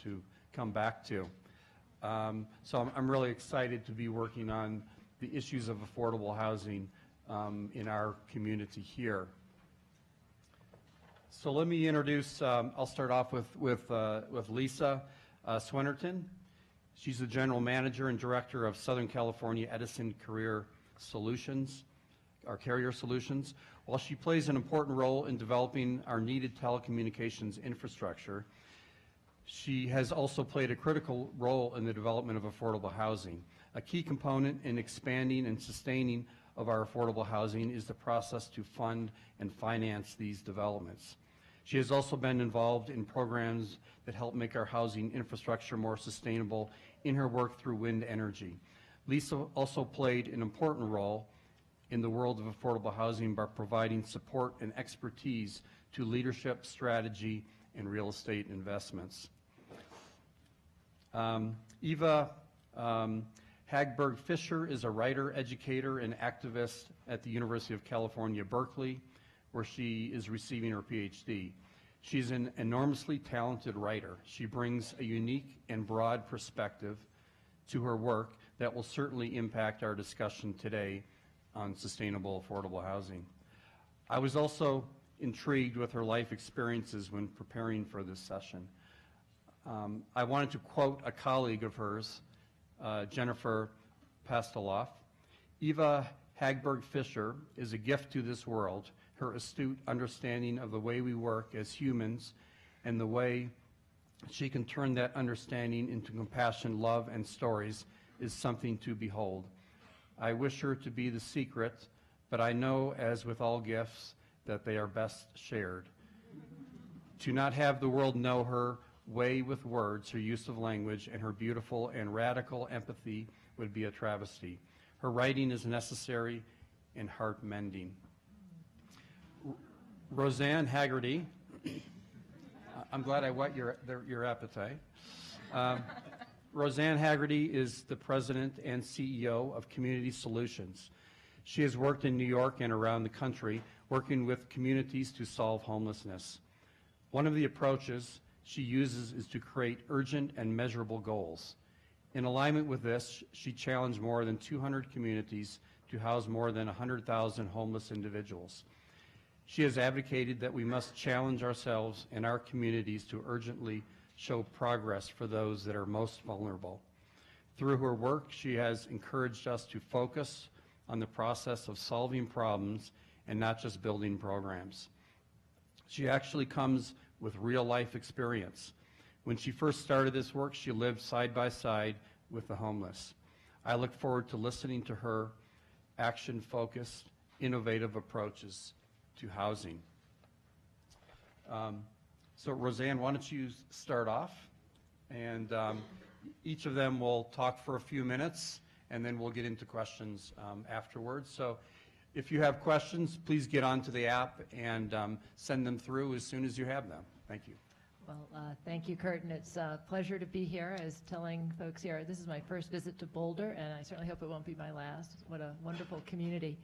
to come back to. So I'm really excited to be working on the issues of affordable housing in our community here. So let me introduce, I'll start off with Lisa Swenerton. She's the General Manager and Director of Southern California Edison Career Solutions, our Carrier Solutions. While she plays an important role in developing our needed telecommunications infrastructure, she has also played a critical role in the development of affordable housing. A key component in expanding and sustaining of our affordable housing is the process to fund and finance these developments. She has also been involved in programs that help make our housing infrastructure more sustainable in her work through wind energy. Lisa also played an important role in the world of affordable housing by providing support and expertise to leadership, strategy, and real estate investments. Eva Hagberg Fisher is a writer, educator, and activist at the University of California, Berkeley, where she is receiving her PhD. She's an enormously talented writer. She brings a unique and broad perspective to her work that will certainly impact our discussion today on sustainable affordable housing. I was also intrigued with her life experiences when preparing for this session. I wanted to quote a colleague of hers, Jennifer Pasteloff. Eva Hagberg Fisher is a gift to this world. Her astute understanding of the way we work as humans and the way she can turn that understanding into compassion, love, and stories is something to behold. I wish her to be the secret, but I know, as with all gifts, that they are best shared. To not have the world know her way with words, her use of language, and her beautiful and radical empathy would be a travesty. Her writing is necessary and heart-mending. Roseanne Haggerty, I'm glad I whet your appetite. Roseanne Haggerty is the president and CEO of Community Solutions. She has worked in New York and around the country, working with communities to solve homelessness. One of the approaches she uses is to create urgent and measurable goals. In alignment with this, she challenged more than 200 communities to house more than 100,000 homeless individuals. She has advocated that we must challenge ourselves and our communities to urgently show progress for those that are most vulnerable. Through her work, she has encouraged us to focus on the process of solving problems and not just building programs. She actually comes with real-life experience. When she first started this work, she lived side by side with the homeless. I look forward to listening to her action-focused, innovative approaches to housing. So Roseanne, why don't you start off? And each of them will talk for a few minutes, and then we'll get into questions afterwards. So if you have questions, please get onto the app and send them through as soon as you have them. Thank you. Well, thank you, Kurt, and it's a pleasure to be here. I was telling folks here, this is my first visit to Boulder, and I certainly hope it won't be my last. What a wonderful community.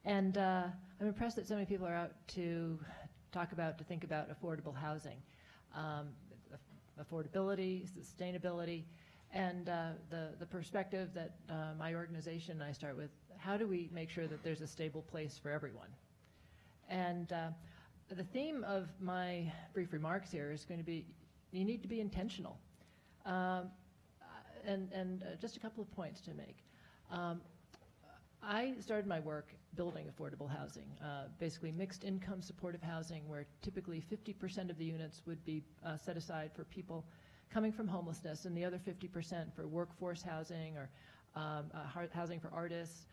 And I'm impressed that so many people are out to think about affordable housing, affordability, sustainability, and the perspective that my organization and I start with. How do we make sure that there's a stable place for everyone? And the theme of my brief remarks here is going to be, you need to be intentional. And just a couple of points to make. I started my work building affordable housing, basically mixed income supportive housing, where typically 50% of the units would be set aside for people coming from homelessness, and the other 50% for workforce housing or housing for artists,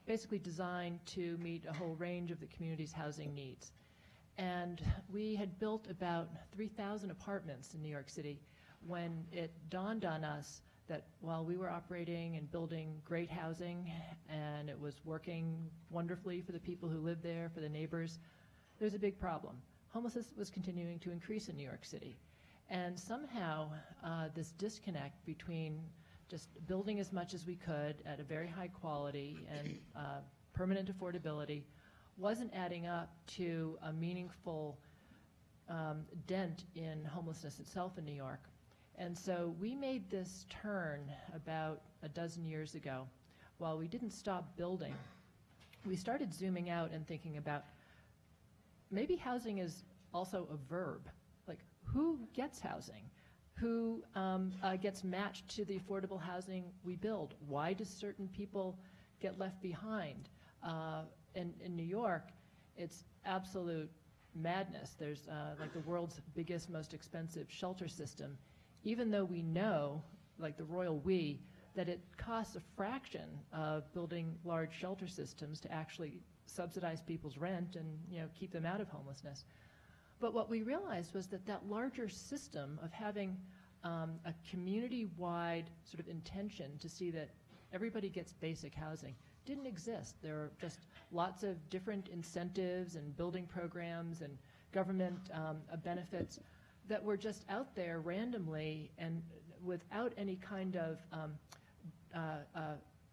basically designed to meet a whole range of the community's housing needs. And we had built about 3,000 apartments in New York City when it dawned on us that while we were operating and building great housing and it was working wonderfully for the people who lived there, for the neighbors, there's a big problem. Homelessness was continuing to increase in New York City. And somehow this disconnect between just building as much as we could at a very high quality and permanent affordability wasn't adding up to a meaningful dent in homelessness itself in New York. And so we made this turn about a dozen years ago. While we didn't stop building, we started zooming out and thinking about maybe housing is also a verb. Like, who gets housing? Who gets matched to the affordable housing we build? Why do certain people get left behind? In New York, it's absolute madness. There's like the world's biggest, most expensive shelter system, even though we know, like the royal we, that it costs a fraction of building large shelter systems to actually subsidize people's rent and keep them out of homelessness. But what we realized was that that larger system of having a community-wide sort of intention to see that everybody gets basic housing didn't exist. There are just lots of different incentives and building programs and government benefits that were just out there randomly and without any kind of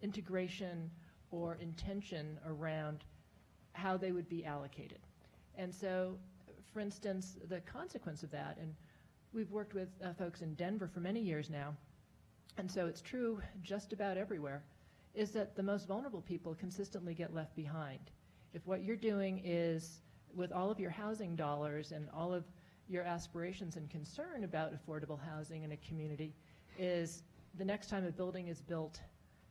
integration or intention around how they would be allocated. And so, for instance, the consequence of that, and we've worked with folks in Denver for many years now, and so it's true just about everywhere, is that the most vulnerable people consistently get left behind. If what you're doing is, with all of your housing dollars and all of your aspirations and concern about affordable housing in a community, is the next time a building is built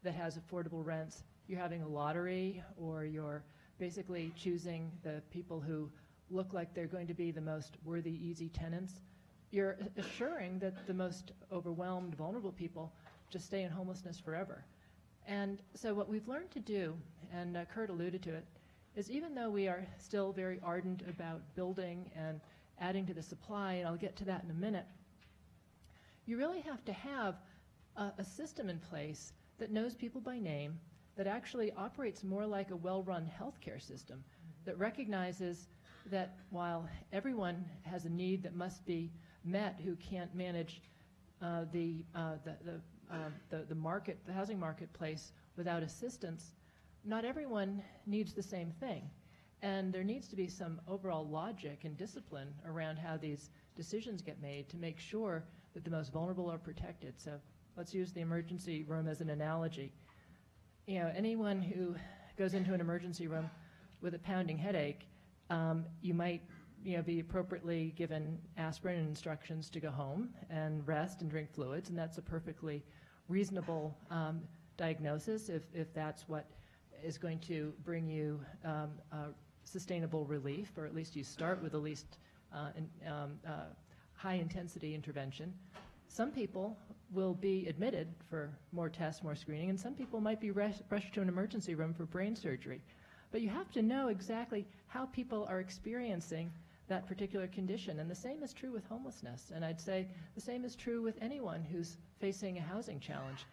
that has affordable rents, you're having a lottery, or you're basically choosing the people who look like they're going to be the most worthy, easy tenants, you're assuring that the most overwhelmed, vulnerable people just stay in homelessness forever. And so what we've learned to do, and Kurt alluded to it, is even though we are still very ardent about building and adding to the supply, and I'll get to that in a minute, you really have to have a system in place that knows people by name, that actually operates more like a well-run healthcare system, that recognizes that while everyone has a need that must be met who can't manage the housing marketplace without assistance, not everyone needs the same thing. And there needs to be some overall logic and discipline around how these decisions get made to make sure that the most vulnerable are protected. So let's use the emergency room as an analogy. Anyone who goes into an emergency room with a pounding headache, you might be appropriately given aspirin and instructions to go home and rest and drink fluids, and that's a perfectly reasonable diagnosis if that's what is going to bring you sustainable relief, or at least you start with the least high-intensity intervention. Some people will be admitted for more tests, more screening, and some people might be rushed to an emergency room for brain surgery. But you have to know exactly how people are experiencing that particular condition, and the same is true with homelessness, and I'd say the same is true with anyone who's facing a housing challenge.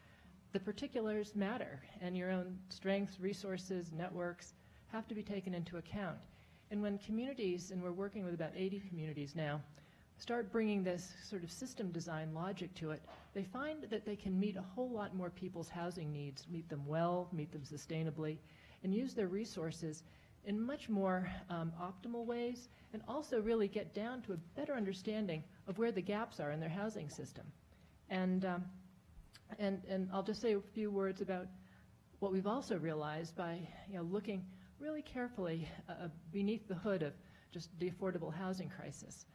The particulars matter, and your own strengths, resources, networks have to be taken into account. And when communities, and we're working with about 80 communities now, start bringing this sort of system design logic to it, they find that they can meet a whole lot more people's housing needs, meet them well, meet them sustainably, and use their resources in much more optimal ways, and also really get down to a better understanding of where the gaps are in their housing system. And I'll just say a few words about what we've also realized by looking really carefully beneath the hood of just the affordable housing crisis.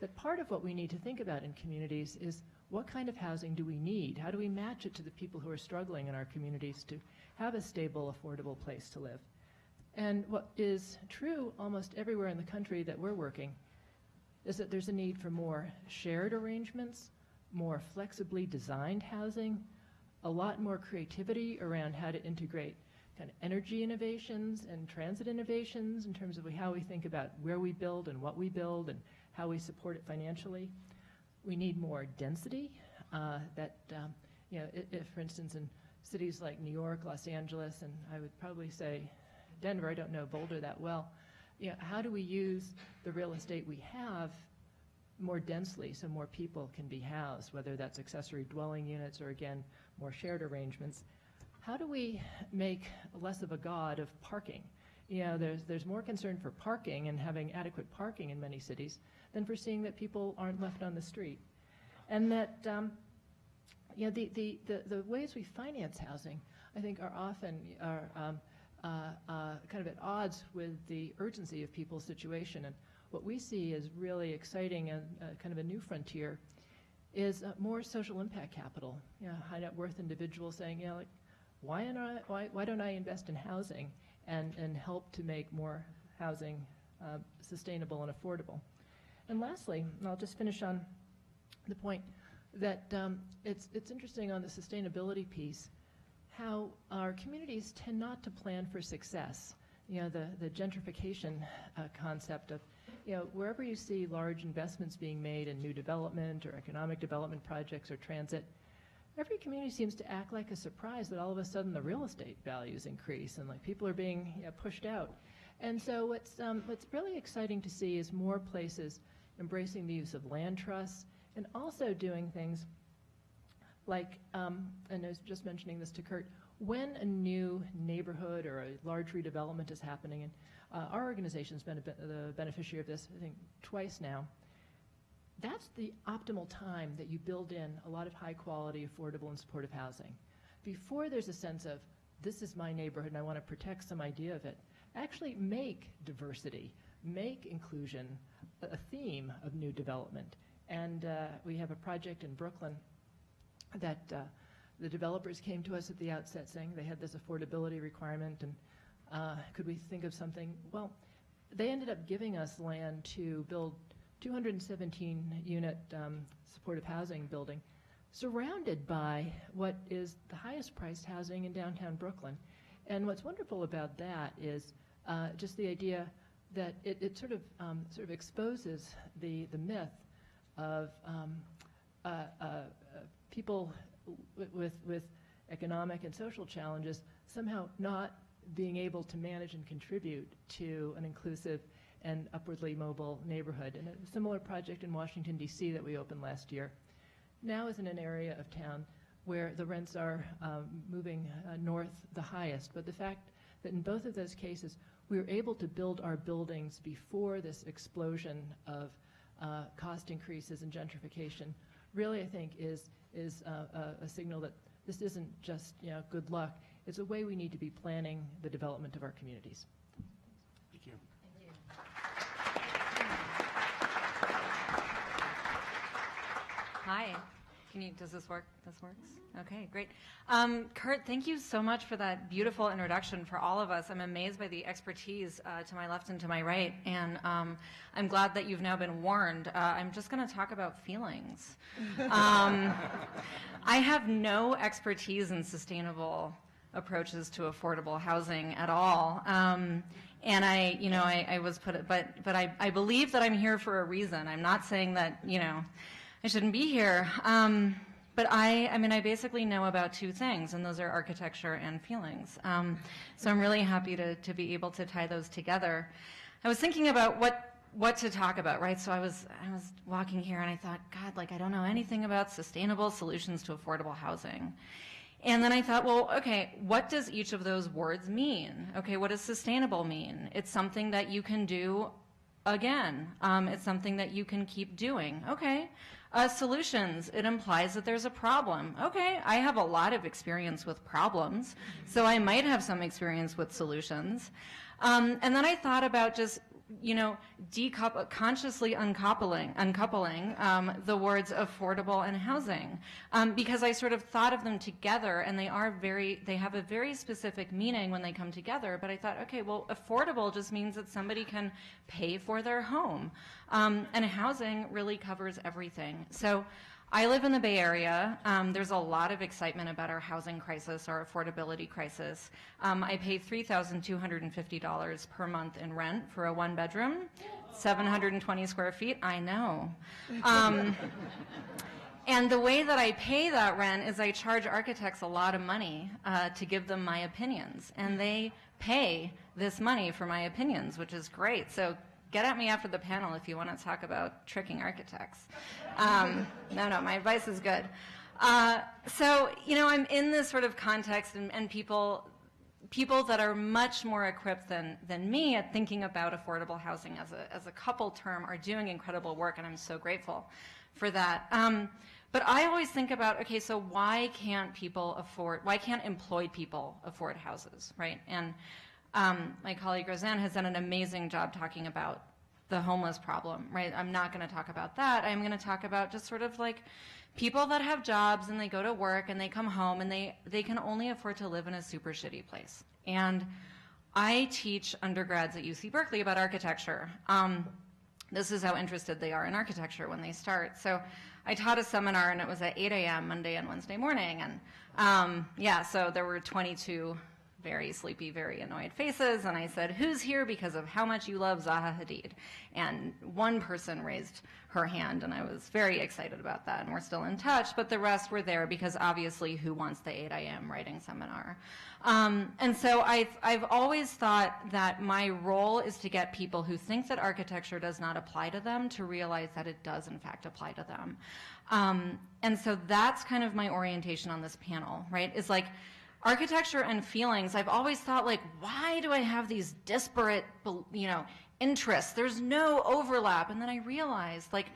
That part of what we need to think about in communities is what kind of housing do we need? How do we match it to the people who are struggling in our communities to have a stable, affordable place to live? And what is true almost everywhere in the country that we're working is that there's a need for more shared arrangements, more flexibly designed housing, a lot more creativity around how to integrate kind of energy innovations and transit innovations in terms of how we think about where we build and what we build and how we support it financially. We need more density if, for instance, in cities like New York, Los Angeles, and I would probably say Denver, I don't know Boulder that well, how do we use the real estate we have more densely so more people can be housed, whether that's accessory dwelling units or, again, more shared arrangements? How do we make less of a god of parking? There's more concern for parking and having adequate parking in many cities than for seeing that people aren't left on the street. And that the ways we finance housing, I think, are often kind of at odds with the urgency of people's situation. And what we see is really exciting and kind of a new frontier is more social impact capital. High net worth individuals saying, like, why don't I invest in housing and help to make more housing sustainable and affordable? And lastly, and I'll just finish on the point that it's interesting on the sustainability piece how our communities tend not to plan for success. The gentrification concept of, wherever you see large investments being made in new development or economic development projects or transit, every community seems to act like a surprise that all of a sudden the real estate values increase and like people are being pushed out. And so what's really exciting to see is more places embracing the use of land trusts and also doing things like, and I was just mentioning this to Kurt, when a new neighborhood or a large redevelopment is happening, and our organization's been the beneficiary of this, I think, twice now, that's the optimal time that you build in a lot of high quality, affordable, and supportive housing. Before there's a sense of, this is my neighborhood and I want to protect some idea of it, actually make diversity, make inclusion a theme of new development. And we have a project in Brooklyn that the developers came to us at the outset saying they had this affordability requirement and could we think of something? Well, they ended up giving us land to build 217 unit supportive housing building surrounded by what is the highest priced housing in downtown Brooklyn. And what's wonderful about that is just the idea that it sort of exposes the myth of people with economic and social challenges somehow not being able to manage and contribute to an inclusive and upwardly mobile neighborhood. And a similar project in Washington, D.C. that we opened last year now is in an area of town where the rents are moving north the highest. But the fact that in both of those cases, we were able to build our buildings before this explosion of cost increases and gentrification really, I think, is a signal that this isn't just good luck. It's a way we need to be planning the development of our communities. Thank you. Hi. Does this work? This works? Okay, great. Kurt, thank you so much for that beautiful introduction for all of us. I'm amazed by the expertise to my left and to my right, and I'm glad that you've now been warned. I'm just going to talk about feelings. I have no expertise in sustainable approaches to affordable housing at all. And I was put, but I believe that I'm here for a reason. I'm not saying that, I shouldn't be here. But I basically know about two things, and those are architecture and feelings. So I'm really happy to be able to tie those together. I was thinking about what to talk about, right? So I was walking here and I thought, God, I don't know anything about sustainable solutions to affordable housing. And then I thought, well, okay, what does each of those words mean? Okay, what does sustainable mean? It's something that you can do again. It's something that you can keep doing. Okay. Solutions, it implies that there's a problem. Okay, I have a lot of experience with problems, so I might have some experience with solutions. And then I thought about just, consciously uncoupling the words affordable and housing, because I sort of thought of them together, and they have a very specific meaning when they come together. But I thought, okay, well, affordable just means that somebody can pay for their home, and housing really covers everything. So I live in the Bay Area. There's a lot of excitement about our housing crisis, our affordability crisis. I pay $3,250 per month in rent for a one-bedroom, 720 square feet. I know. And the way that I pay that rent is I charge architects a lot of money to give them my opinions. And they pay this money for my opinions, which is great. So get at me after the panel if you want to talk about tricking architects. No, my advice is good. So, I'm in this sort of context, and people that are much more equipped than me at thinking about affordable housing as a couple term are doing incredible work, and I'm so grateful for that. But I always think about, okay, so why can't employed people afford houses, right? And my colleague Roseanne has done an amazing job talking about the homeless problem, right? I'm not going to talk about that. I'm going to talk about just sort of like people that have jobs and they go to work and they come home and they can only afford to live in a super shitty place. And I teach undergrads at UC Berkeley about architecture. This is how interested they are in architecture when they start. So I taught a seminar, and it was at 8 a.m. Monday and Wednesday morning. And so there were 22 very sleepy, very annoyed faces. And I said, who's here because of how much you love Zaha Hadid? And one person raised her hand, and I was very excited about that. And we're still in touch. But the rest were there because obviously who wants the 8 a.m. writing seminar? And so I've always thought that my role is to get people who think that architecture does not apply to them to realize that it does in fact apply to them. And so that's kind of my orientation on this panel, right? Is like architecture and feelings. I've always thought like, why do I have these disparate, interests? There's no overlap. And then I realized like,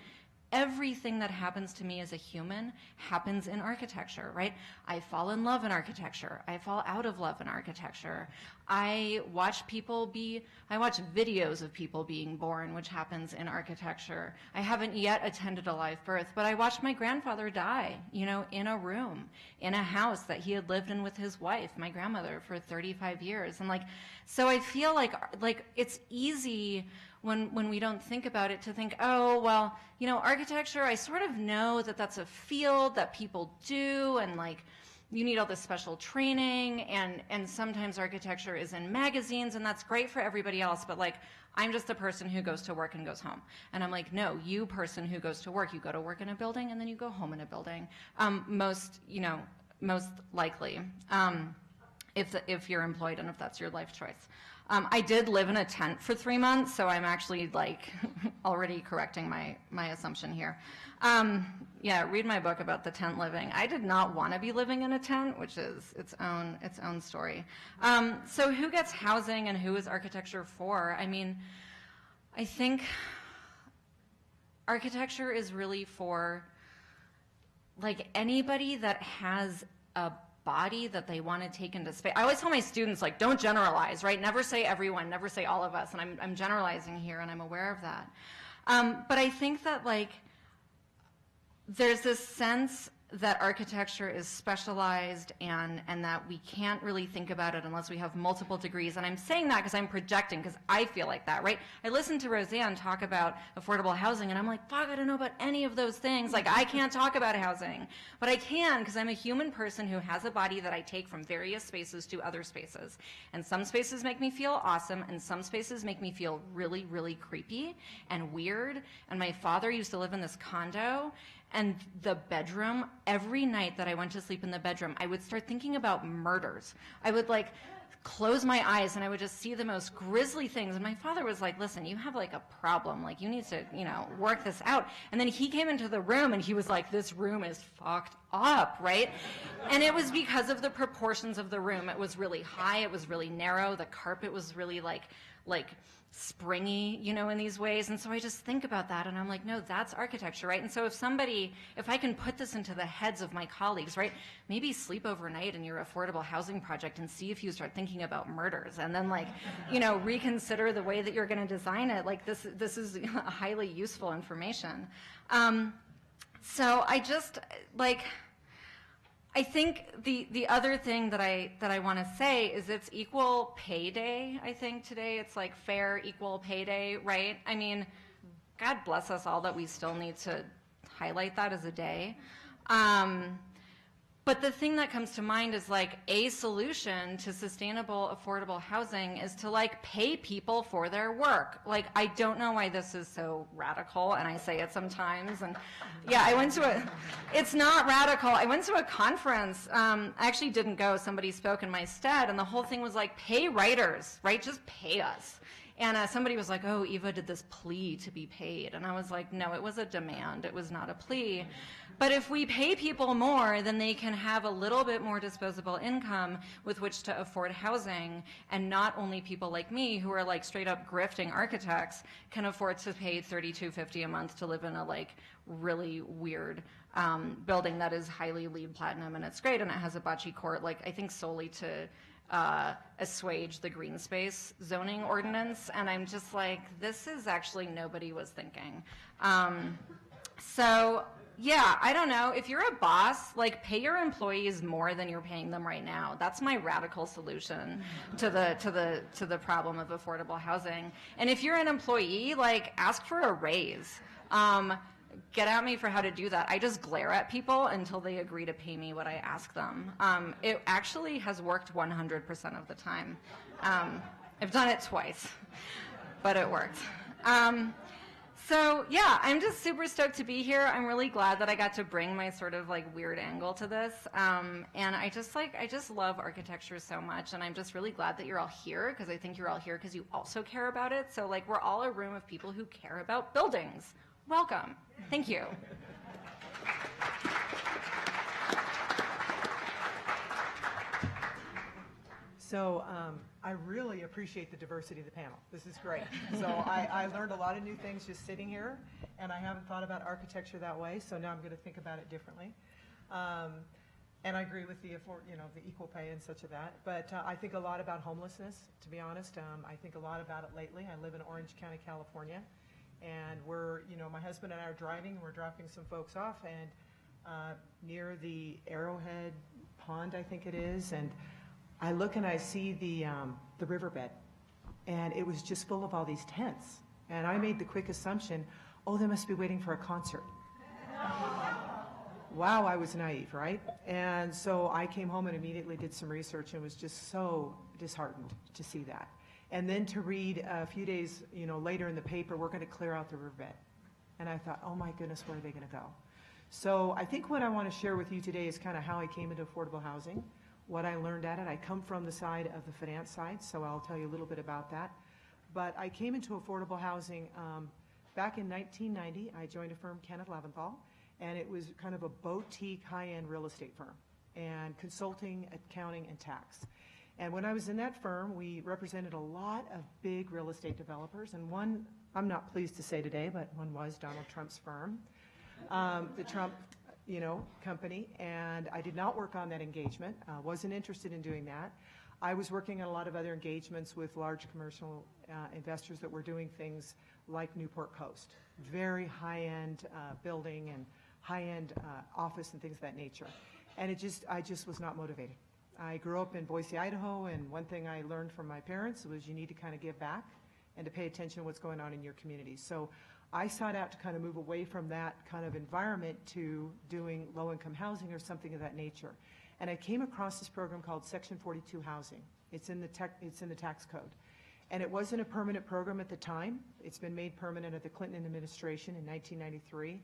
everything that happens to me as a human happens in architecture, right? I fall in love in architecture. I fall out of love in architecture. I watch videos of people being born, which happens in architecture. I haven't yet attended a live birth, but I watched my grandfather die, in a room, in a house that he had lived in with his wife, my grandmother, for 35 years. And so I feel like it's easy when we don't think about it to think, oh, well, architecture, I sort of know that that's a field that people do, and you need all this special training, and sometimes architecture is in magazines, and that's great for everybody else, but I'm just the person who goes to work and goes home. And I'm like, no, you person who goes to work, you go to work in a building and then you go home in a building. Most likely, if you're employed and if that's your life choice. I did live in a tent for 3 months, so I'm actually already correcting my assumption here. Read my book about the tent living. I did not want to be living in a tent, which is its own story. So who gets housing and who is architecture for? I mean, I think architecture is really for anybody that has a body that they want to take into space. I always tell my students, don't generalize, right? Never say everyone, never say all of us, and I'm generalizing here, and I'm aware of that. But I think that, there's this sense that architecture is specialized and that we can't really think about it unless we have multiple degrees. And I'm saying that because I'm projecting, because I feel like that, right? I listened to Roseanne talk about affordable housing, and I'm like, fuck, I don't know about any of those things. I can't talk about housing. But I can, because I'm a human person who has a body that I take from various spaces to other spaces. And some spaces make me feel awesome, and some spaces make me feel really, really creepy and weird. And my father used to live in this condo, and the bedroom, every night that I went to sleep in the bedroom, I would start thinking about murders. I would close my eyes and I would just see the most grisly things. And my father was like, listen, you have a problem. You need to, work this out. And then he came into the room and he was like, this room is fucked up, right? And it was because of the proportions of the room. It was really high. It was really narrow. The carpet was really like springy, in these ways. And so I just think about that and I'm like, no, that's architecture, right? And so if I can put this into the heads of my colleagues, right? Maybe sleep overnight in your affordable housing project and see if you start thinking about murders, and then reconsider the way that you're going to design it. This is highly useful information. So I just I think the other thing that I want to say is it's equal pay day. I think today it's fair equal pay day, right? I mean, God bless us all that we still need to highlight that as a day. But the thing that comes to mind is a solution to sustainable, affordable housing is to pay people for their work. I don't know why this is so radical, and I say it sometimes. And yeah, it's not radical. I went to a conference. I actually didn't go. Somebody spoke in my stead, and the whole thing was pay writers, right? Just pay us. And somebody was like, oh, Eva did this plea to be paid. And I was like, no, it was a demand. It was not a plea. But if we pay people more, then they can have a little bit more disposable income with which to afford housing. And not only people like me, who are straight up grifting architects, can afford to pay $32.50 a month to live in a really weird building that is highly LEED Platinum, and it's great, and it has a bocce court, like I think solely to assuage the green space zoning ordinance, and I'm just like, this is actually nobody was thinking. So yeah, I don't know. If you're a boss, like pay your employees more than you're paying them right now. That's my radical solution to the problem of affordable housing. And if you're an employee, like ask for a raise. Get at me for how to do that. I just glare at people until they agree to pay me what I ask them. It actually has worked 100% of the time. I've done it twice, but it worked. So yeah, I'm just super stoked to be here. I'm really glad that I got to bring my sort of like weird angle to this. And I just love architecture so much, and I'm just really glad that you're all here, because I think you're all here because you also care about it. So like we're all a room of people who care about buildings. Welcome. Thank you. So I really appreciate the diversity of the panel. This is great. So I learned a lot of new things just sitting here, and I haven't thought about architecture that way, so now I'm going to think about it differently. And I agree with the equal pay and such of that. But I think a lot about homelessness, to be honest. I think a lot about it lately. I live in Orange County, California, and my husband and I are driving. We're dropping some folks off, and near the Arrowhead Pond, I think it is, and I look and I see the riverbed, and it was just full of all these tents. And I made the quick assumption, oh, they must be waiting for a concert. Wow, I was naive, right? And so I came home and immediately did some research and was just so disheartened to see that. And then to read a few days later in the paper, we're going to clear out the riverbed. And I thought, oh my goodness, where are they going to go? So I think what I want to share with you today is kind of how I came into affordable housing, what I learned at it. I come from the side of the finance side, so I'll tell you a little bit about that. But I came into affordable housing back in 1990. I joined a firm, Kenneth Leventhal, and it was kind of a boutique high-end real estate firm, and consulting, accounting, and tax. And when I was in that firm, we represented a lot of big real estate developers, and one, I'm not pleased to say today, but one was Donald Trump's firm, the Trump company, and I did not work on that engagement. Wasn't interested in doing that. I was working on a lot of other engagements with large commercial investors that were doing things like Newport Coast, very high-end building and high-end office and things of that nature. And I just was not motivated. I grew up in Boise, Idaho, and one thing I learned from my parents was you need to kind of give back and to pay attention to what's going on in your community. So I sought out to kind of move away from that kind of environment to doing low-income housing or something of that nature. And I came across this program called Section 42 Housing. It's in the tax code. And it wasn't a permanent program at the time. It's been made permanent at the Clinton administration in 1993.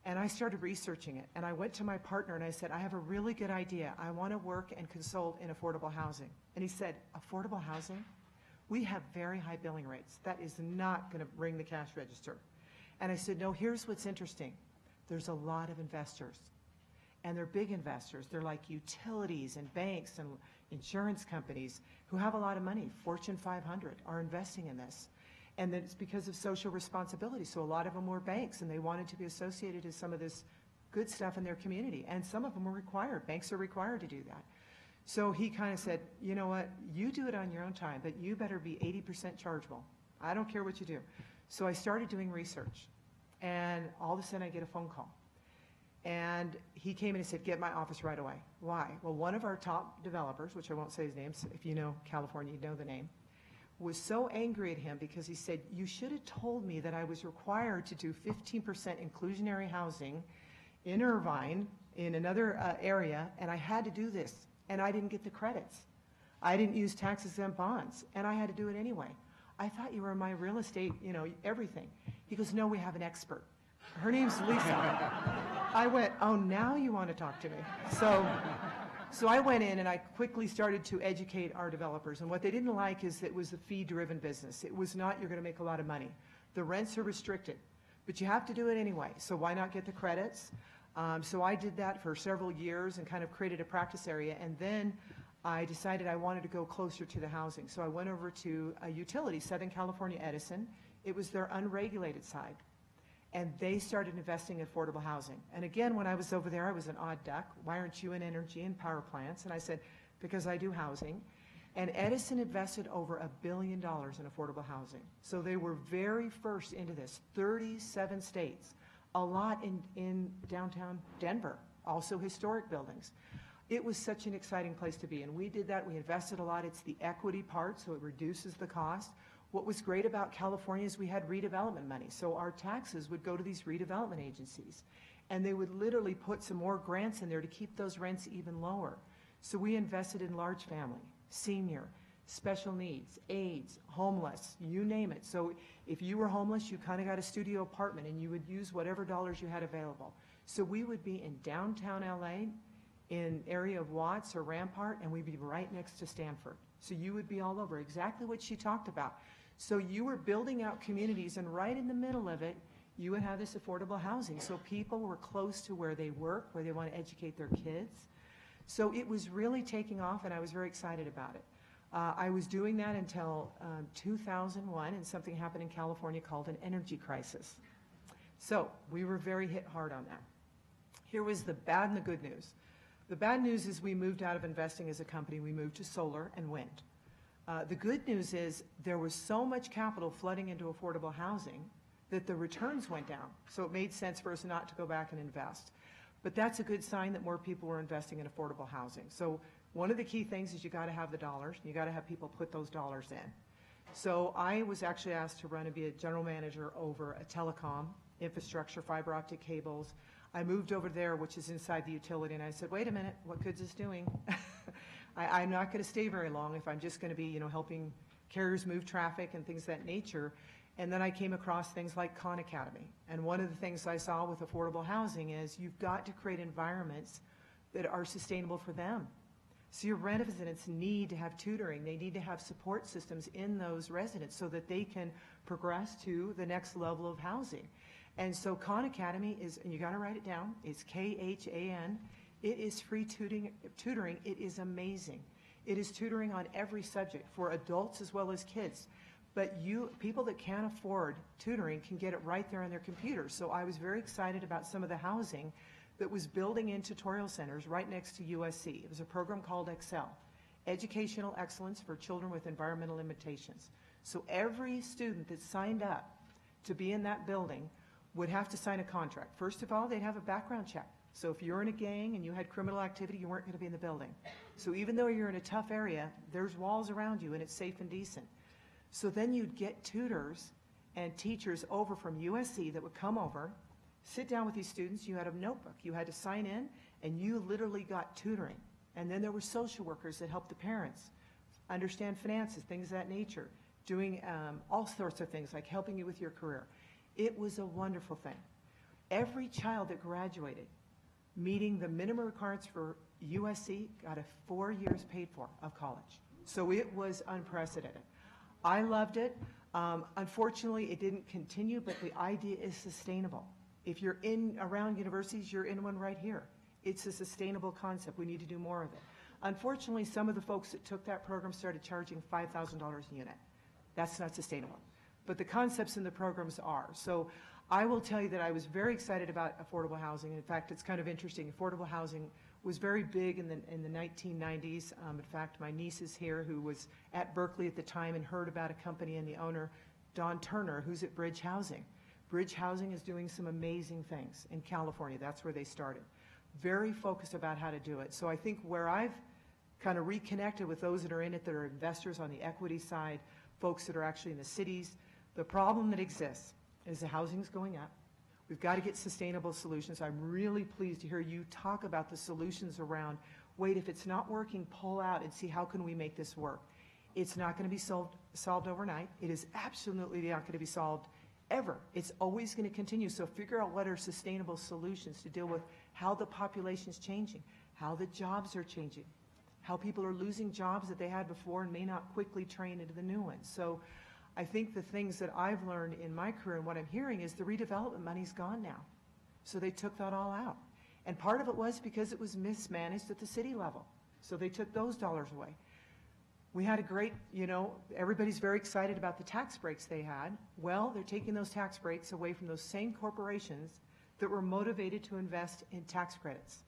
And I started researching it. And I went to my partner and I said, I have a really good idea. I want to work and consult in affordable housing. And he said, affordable housing? We have very high billing rates. That is not going to ring the cash register. And I said, no, here's what's interesting. There's a lot of investors. And they're big investors. They're like utilities and banks and insurance companies who have a lot of money. Fortune 500 are investing in this. And then it's because of social responsibility. So a lot of them were banks, and they wanted to be associated with some of this good stuff in their community. And some of them were required. Banks are required to do that. So he kind of said, you know what, you do it on your own time, but you better be 80% chargeable. I don't care what you do. So I started doing research, and all of a sudden I get a phone call. And he came in and said, get my office right away. Why? Well, one of our top developers, which I won't say his name, so if you know California, you know the name, was so angry at him because he said, you should have told me that I was required to do 15% inclusionary housing in Irvine, in another area, and I had to do this. And I didn't get the credits. I didn't use tax-exempt bonds, and I had to do it anyway. I thought you were my real estate, everything. He goes, no, we have an expert. Her name's Lisa. I went, oh, now you want to talk to me. So I went in and I quickly started to educate our developers. And what they didn't like is that it was a fee-driven business. It was not, you're going to make a lot of money. The rents are restricted, but you have to do it anyway. So why not get the credits? So I did that for several years and kind of created a practice area. And then I decided I wanted to go closer to the housing. So I went over to a utility, Southern California Edison. It was their unregulated side. and they started investing in affordable housing. And again, when I was over there, I was an odd duck. Why aren't you in energy and power plants? And I said, because I do housing. And Edison invested over $1 billion in affordable housing. So they were very first into this, 37 states, a lot in downtown Denver, also historic buildings. It was such an exciting place to be, and we did that. We invested a lot. It's the equity part, so it reduces the cost. What was great about California is we had redevelopment money, so our taxes would go to these redevelopment agencies, and they would literally put some more grants in there to keep those rents even lower. So we invested in large family, senior, special needs, AIDS, homeless, you name it. So if you were homeless, you kind of got a studio apartment, and you would use whatever dollars you had available. So we would be in downtown LA, in area of Watts or Rampart, and we'd be right next to Stanford. So you would be all over, exactly what she talked about. So you were building out communities, and right in the middle of it, you would have this affordable housing. So people were close to where they work, where they want to educate their kids. So it was really taking off, and I was very excited about it. I was doing that until 2001, and something happened in California called an energy crisis. So we were very hit hard on that. Here was the bad and the good news. The bad news is we moved out of investing as a company. We moved to solar and wind. The good news is there was so much capital flooding into affordable housing that the returns went down. So it made sense for us not to go back and invest. But that's a good sign that more people were investing in affordable housing. So one of the key things is you got to have the dollars, and you got to have people put those dollars in. So I was actually asked to run and be a general manager over a telecom, infrastructure, fiber optic cables. I moved over there, which is inside the utility, and I said, wait a minute, what good's this doing? I'm not going to stay very long if I'm just going to be, helping carriers move traffic and things of that nature. And then I came across things like Khan Academy. And one of the things I saw with affordable housing is you've got to create environments that are sustainable for them. So your residents need to have tutoring. They need to have support systems in those residents so that they can progress to the next level of housing. And so Khan Academy is, and you got to write it down, it's Khan. It is free tutoring. It is amazing. It is tutoring on every subject for adults as well as kids. But people that can't afford tutoring can get it right there on their computers. So I was very excited about some of the housing that was building in tutorial centers right next to USC. It was a program called Excel, Educational Excellence for Children with Environmental Limitations. So every student that signed up to be in that building would have to sign a contract. First of all, they'd have a background check. So if you're in a gang and you had criminal activity, you weren't going to be in the building. So even though you're in a tough area, there's walls around you and it's safe and decent. So then you'd get tutors and teachers over from USC that would come over, sit down with these students. You had a notebook. You had to sign in, and you literally got tutoring. And then there were social workers that helped the parents understand finances, things of that nature, doing all sorts of things like helping you with your career. It was a wonderful thing. Every child that graduated, meeting the minimum requirements for USC, got 4 years paid for of college. So it was unprecedented. I loved it. Unfortunately, it didn't continue, but the idea is sustainable. If you're around universities, you're in one right here. It's a sustainable concept. We need to do more of it. Unfortunately, some of the folks that took that program started charging $5,000 a unit. That's not sustainable. But the concepts in the programs are. So I will tell you that I was very excited about affordable housing. In fact, it's kind of interesting. Affordable housing was very big in the 1990s. In fact, my niece is here who was at Berkeley at the time and heard about a company and the owner, Don Turner, who's at Bridge Housing. Bridge Housing is doing some amazing things in California. That's where they started. Very focused about how to do it. So I think where I've kind of reconnected with those that are in it, that are investors on the equity side, folks that are actually in the cities, the problem that exists is the housing's going up. We've got to get sustainable solutions. I'm really pleased to hear you talk about the solutions around, wait, if it's not working, pull out and see how can we make this work. It's not going to be solved overnight. It is absolutely not going to be solved ever. It's always going to continue. So figure out what are sustainable solutions to deal with how the population is changing, how the jobs are changing, how people are losing jobs that they had before and may not quickly train into the new ones. So I think the things that I've learned in my career and what I'm hearing is the redevelopment money's gone now. So they took that all out. And part of it was because it was mismanaged at the city level. So they took those dollars away. We had a great, everybody's very excited about the tax breaks they had. Well, they're taking those tax breaks away from those same corporations that were motivated to invest in tax credits.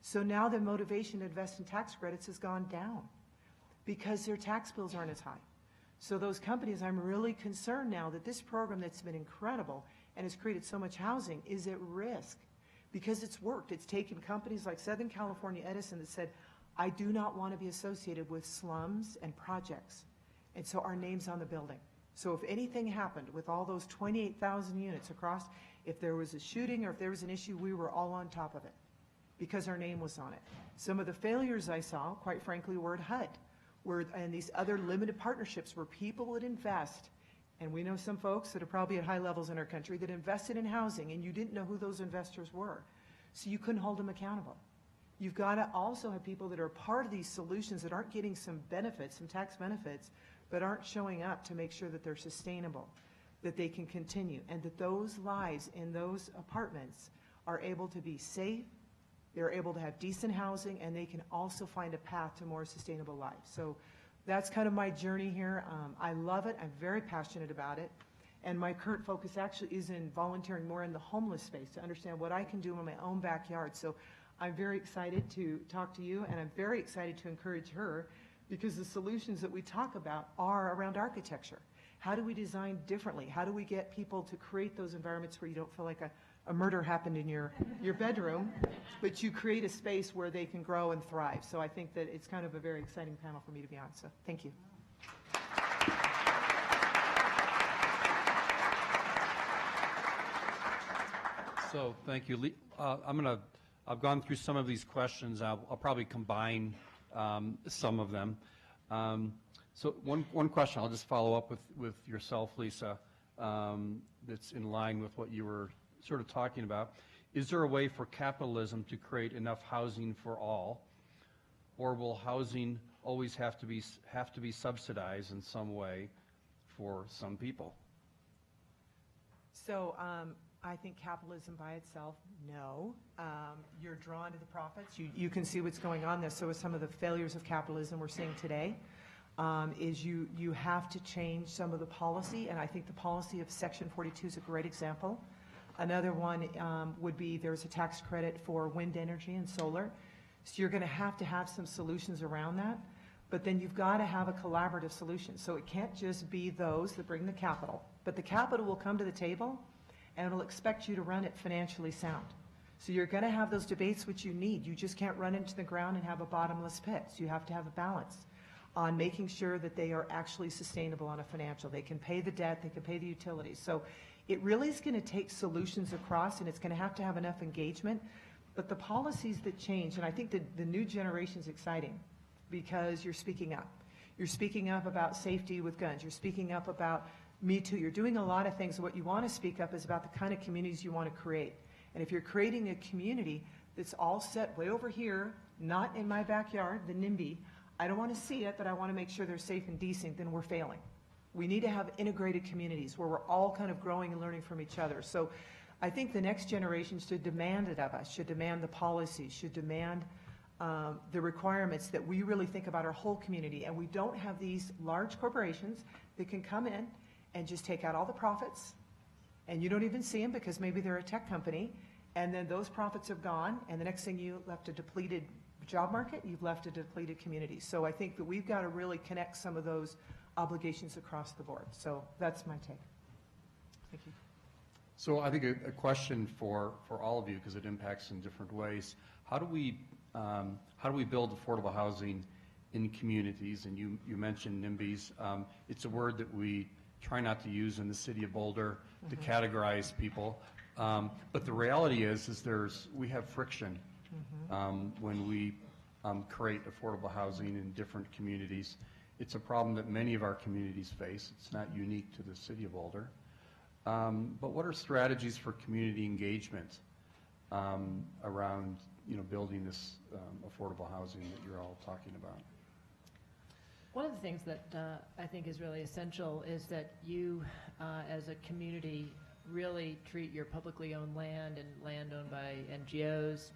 So now the motivation to invest in tax credits has gone down because their tax bills aren't as high. So those companies, I'm really concerned now that this program that's been incredible and has created so much housing is at risk because it's worked. It's taken companies like Southern California Edison that said, I do not want to be associated with slums and projects. And so our name's on the building. So if anything happened with all those 28,000 units across, if there was a shooting or if there was an issue, we were all on top of it because our name was on it. Some of the failures I saw, quite frankly, were at HUD, and these other limited partnerships where people would invest. And we know some folks that are probably at high levels in our country that invested in housing, and you didn't know who those investors were. So you couldn't hold them accountable. You've got to also have people that are part of these solutions that aren't getting some benefits, some tax benefits, but aren't showing up to make sure that they're sustainable, that they can continue, and that those lives in those apartments are able to be safe, they're able to have decent housing, and they can also find a path to more sustainable life. So that's kind of my journey here. I love it. I'm very passionate about it. And my current focus actually is in volunteering more in the homeless space to understand what I can do in my own backyard. So I'm very excited to talk to you, and I'm very excited to encourage her because the solutions that we talk about are around architecture. How do we design differently? How do we get people to create those environments where you don't feel like a murder happened in your bedroom, but you create a space where they can grow and thrive? So I think that it's kind of a very exciting panel for me to be on. So thank you. So thank you. I've gone through some of these questions. I'll probably combine some of them. So one question, I'll just follow up with yourself, Lisa, that's in line with what you were sort of talking about. Is there a way for capitalism to create enough housing for all, or will housing always have to be subsidized in some way for some people? So I think capitalism by itself, no. You're drawn to the profits. You can see what's going on there. So with some of the failures of capitalism we're seeing today, is you have to change some of the policy, and I think the policy of Section 42 is a great example. Another one would be there's a tax credit for wind energy and solar. So you're going to have some solutions around that, but then you've got to have a collaborative solution. So it can't just be those that bring the capital, but the capital will come to the table and it'll expect you to run it financially sound. So you're going to have those debates which you need. You just can't run into the ground and have a bottomless pit. So you have to have a balance on making sure that they are actually sustainable on a financial. They can pay the debt, they can pay the utilities. So it really is going to take solutions across, and it's going to have enough engagement. But the policies that change, and I think that the new generation is exciting because you're speaking up. You're speaking up about safety with guns. You're speaking up about Me Too. You're doing a lot of things. What you want to speak up is about the kind of communities you want to create. And if you're creating a community that's all set way over here, not in my backyard, the NIMBY, I don't want to see it, but I want to make sure they're safe and decent, then we're failing. We need to have integrated communities where we're all kind of growing and learning from each other. So I think the next generation should demand it of us, should demand the policies, should demand the requirements that we really think about our whole community. And we don't have these large corporations that can come in and just take out all the profits, and you don't even see them because maybe they're a tech company, and then those profits have gone, and the next thing you left a depleted job market, you've left a depleted community. So I think that we've got to really connect some of those obligations across the board. So that's my take. Thank you. So I think a question for all of you, because it impacts in different ways. How do we build affordable housing in communities? And you mentioned NIMBYs. It's a word that we try not to use in the city of Boulder to categorize people. But the reality is we have friction when we create affordable housing in different communities. It's a problem that many of our communities face. It's not unique to the city of Boulder. But what are strategies for community engagement around building this affordable housing that you're all talking about? One of the things that I think is really essential is that you, as a community, really treat your publicly owned land and land owned by NGOs,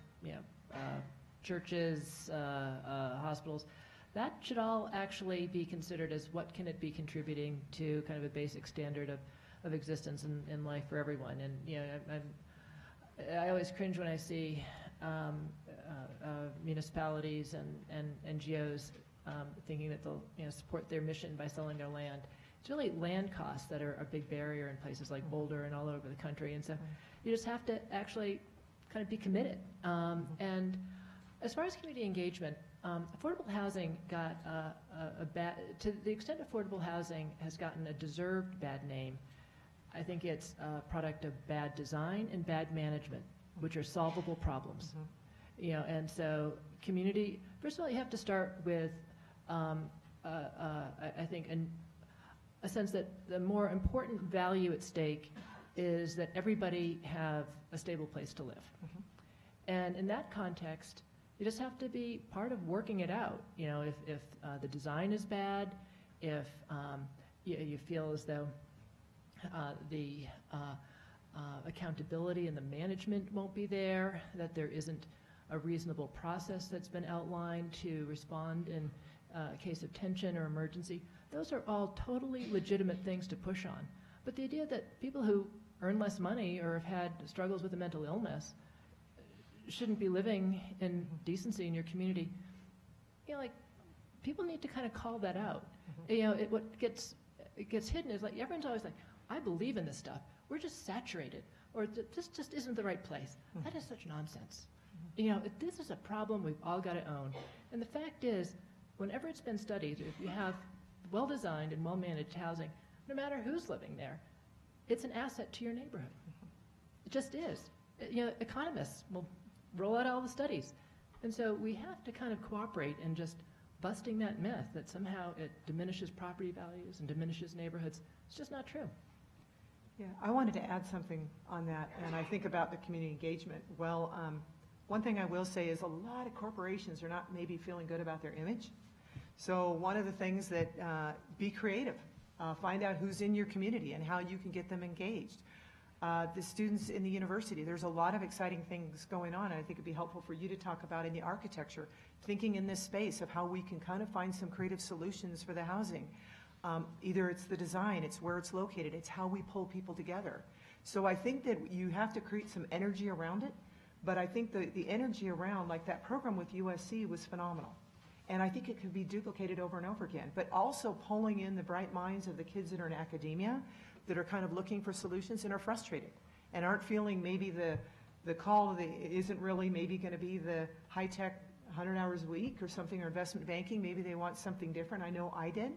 churches, hospitals, that should all actually be considered as what can it be contributing to kind of a basic standard of existence in life for everyone. And I always cringe when I see municipalities and NGOs thinking that they'll support their mission by selling their land. It's really land costs that are a big barrier in places like Boulder and all over the country. And so you just have to actually kind of be committed. And as far as community engagement, affordable housing got a bad, to the extent affordable housing has gotten a deserved bad name, I think it's a product of bad design and bad management, which are solvable problems. And so community, first of all, you have to start with, I think, a sense that the more important value at stake is that everybody have a stable place to live. And in that context, you just have to be part of working it out. If the design is bad, if you feel as though the accountability and the management won't be there, that there isn't a reasonable process that's been outlined to respond in a case of tension or emergency, those are all totally legitimate things to push on. But the idea that people who earn less money or have had struggles with a mental illness shouldn't be living in decency in your community, people need to kind of call that out. What gets hidden is everyone's always like, I believe in this stuff. We're just saturated, or this just isn't the right place. That is such nonsense. This is a problem we've all got to own. And the fact is, whenever it's been studied, if you have well-designed and well-managed housing, no matter who's living there, it's an asset to your neighborhood. It just is. Economists will roll out all the studies. And so we have to kind of cooperate in just busting that myth that somehow it diminishes property values and diminishes neighborhoods. It's just not true. Yeah, I wanted to add something on that, and I think about the community engagement. Well, one thing I will say is a lot of corporations are not maybe feeling good about their image. So one of the things that, be creative. Find out who's in your community and how you can get them engaged. The students in the university, there's a lot of exciting things going on, and I think it'd be helpful for you to talk about in the architecture, thinking in this space of how we can kind of find some creative solutions for the housing. Either it's the design, it's where it's located, it's how we pull people together. So I think that you have to create some energy around it, but I think the energy around, like that program with USC was phenomenal. And I think it could be duplicated over and over again, but also pulling in the bright minds of the kids that are in academia that are kind of looking for solutions and are frustrated and aren't feeling maybe the call isn't really maybe going to be the high-tech 100 hours a week or something, or investment banking. Maybe they want something different. I know I did.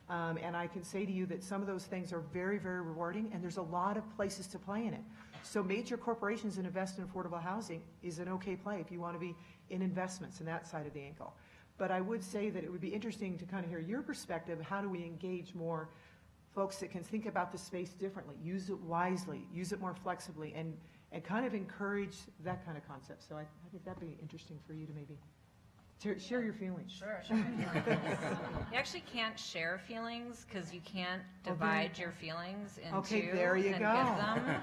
And I can say to you that some of those things are very, very rewarding, and there's a lot of places to play in it. So major corporations that invest in affordable housing is an okay play if you want to be in investments in that side of the ankle. But I would say that it would be interesting to kind of hear your perspective. How do we engage more folks that can think about the space differently, use it wisely, use it more flexibly, and kind of encourage that kind of concept. So I think that'd be interesting for you to maybe share your feelings. Sure. You actually can't share feelings because you can't divide your feelings into okay, there you and go. give them.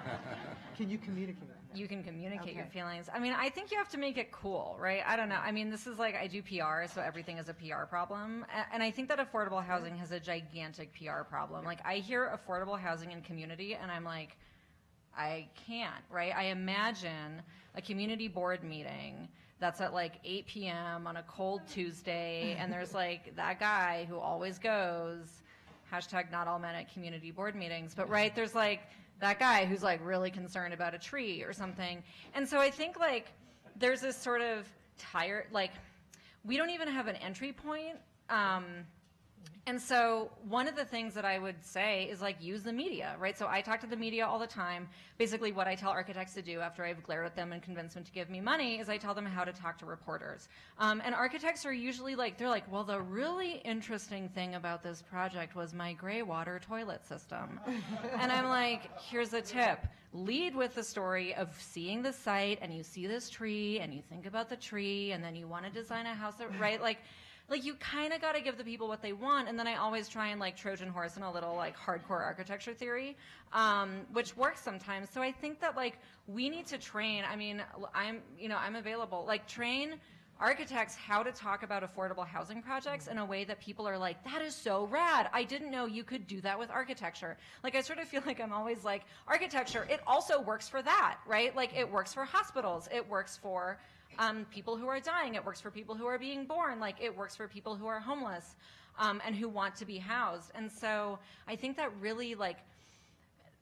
Can you communicate? You can communicate your Okay. feelings. I mean, I think you have to make it cool, right? I don't know. I mean, this is like, I do PR, so everything is a PR problem. And I think that affordable housing has a gigantic PR problem. Like, I hear affordable housing and community, and I'm like, I can't, right? I imagine a community board meeting that's at like 8 p.m. on a cold Tuesday, and there's like that guy who always goes, hashtag not all men at community board meetings, but right, there's like that guy who's like really concerned about a tree or something. And so I think like there's this sort of tired, like we don't even have an entry point. And so one of the things that I would say is like use the media, right? So I talk to the media all the time. Basically what I tell architects to do after I've glared at them and convinced them to give me money is I tell them how to talk to reporters. And architects are usually like, they're like, well, the really interesting thing about this project was my gray water toilet system. And I'm like, here's a tip. Lead with the story of seeing the site and you see this tree and you think about the tree and then you want to design a house that, right? Like you kind of got to give the people what they want, and then I always try and like Trojan horse in a little like hardcore architecture theory, which works sometimes. So I think that like we need to train. I mean, I'm available. Like train architects how to talk about affordable housing projects in a way that people are like, that is so rad. I didn't know you could do that with architecture. Like, I sort of feel like I'm always like, architecture, it also works for that, right? Like, it works for hospitals. It works for people who are dying. It works for people who are being born. Like, it works for people who are homeless and who want to be housed. And so I think that really, like,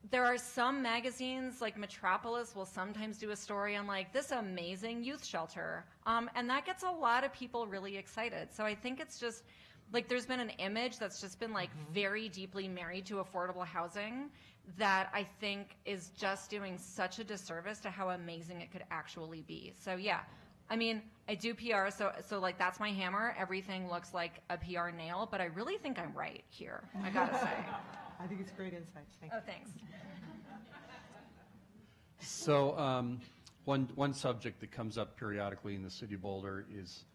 there are some magazines, like Metropolis will sometimes do a story on like this amazing youth shelter. And that gets a lot of people really excited. So I think it's just like there's been an image that's just been like very deeply married to affordable housing that I think is just doing such a disservice to how amazing it could actually be. So yeah, I mean, I do PR, so like that's my hammer. Everything looks like a PR nail, but I really think I'm right here, I gotta say. I think it's great insight. Thank you. Oh, thanks. So one subject that comes up periodically in the city of Boulder is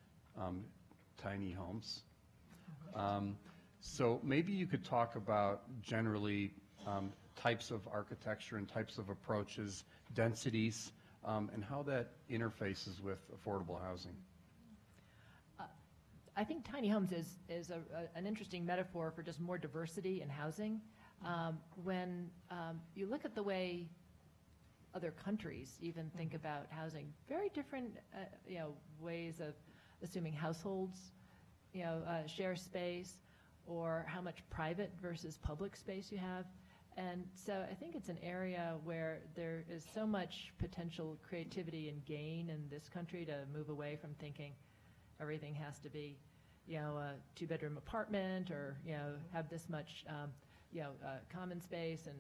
tiny homes. So maybe you could talk about generally types of architecture and types of approaches, densities, and how that interfaces with affordable housing. I think tiny homes is an interesting metaphor for just more diversity in housing. When you look at the way other countries even think about housing, very different ways of assuming households share space, or how much private versus public space you have. And so I think it's an area where there is so much potential creativity and gain in this country to move away from thinking everything has to be, a two-bedroom apartment, or have this much, common space and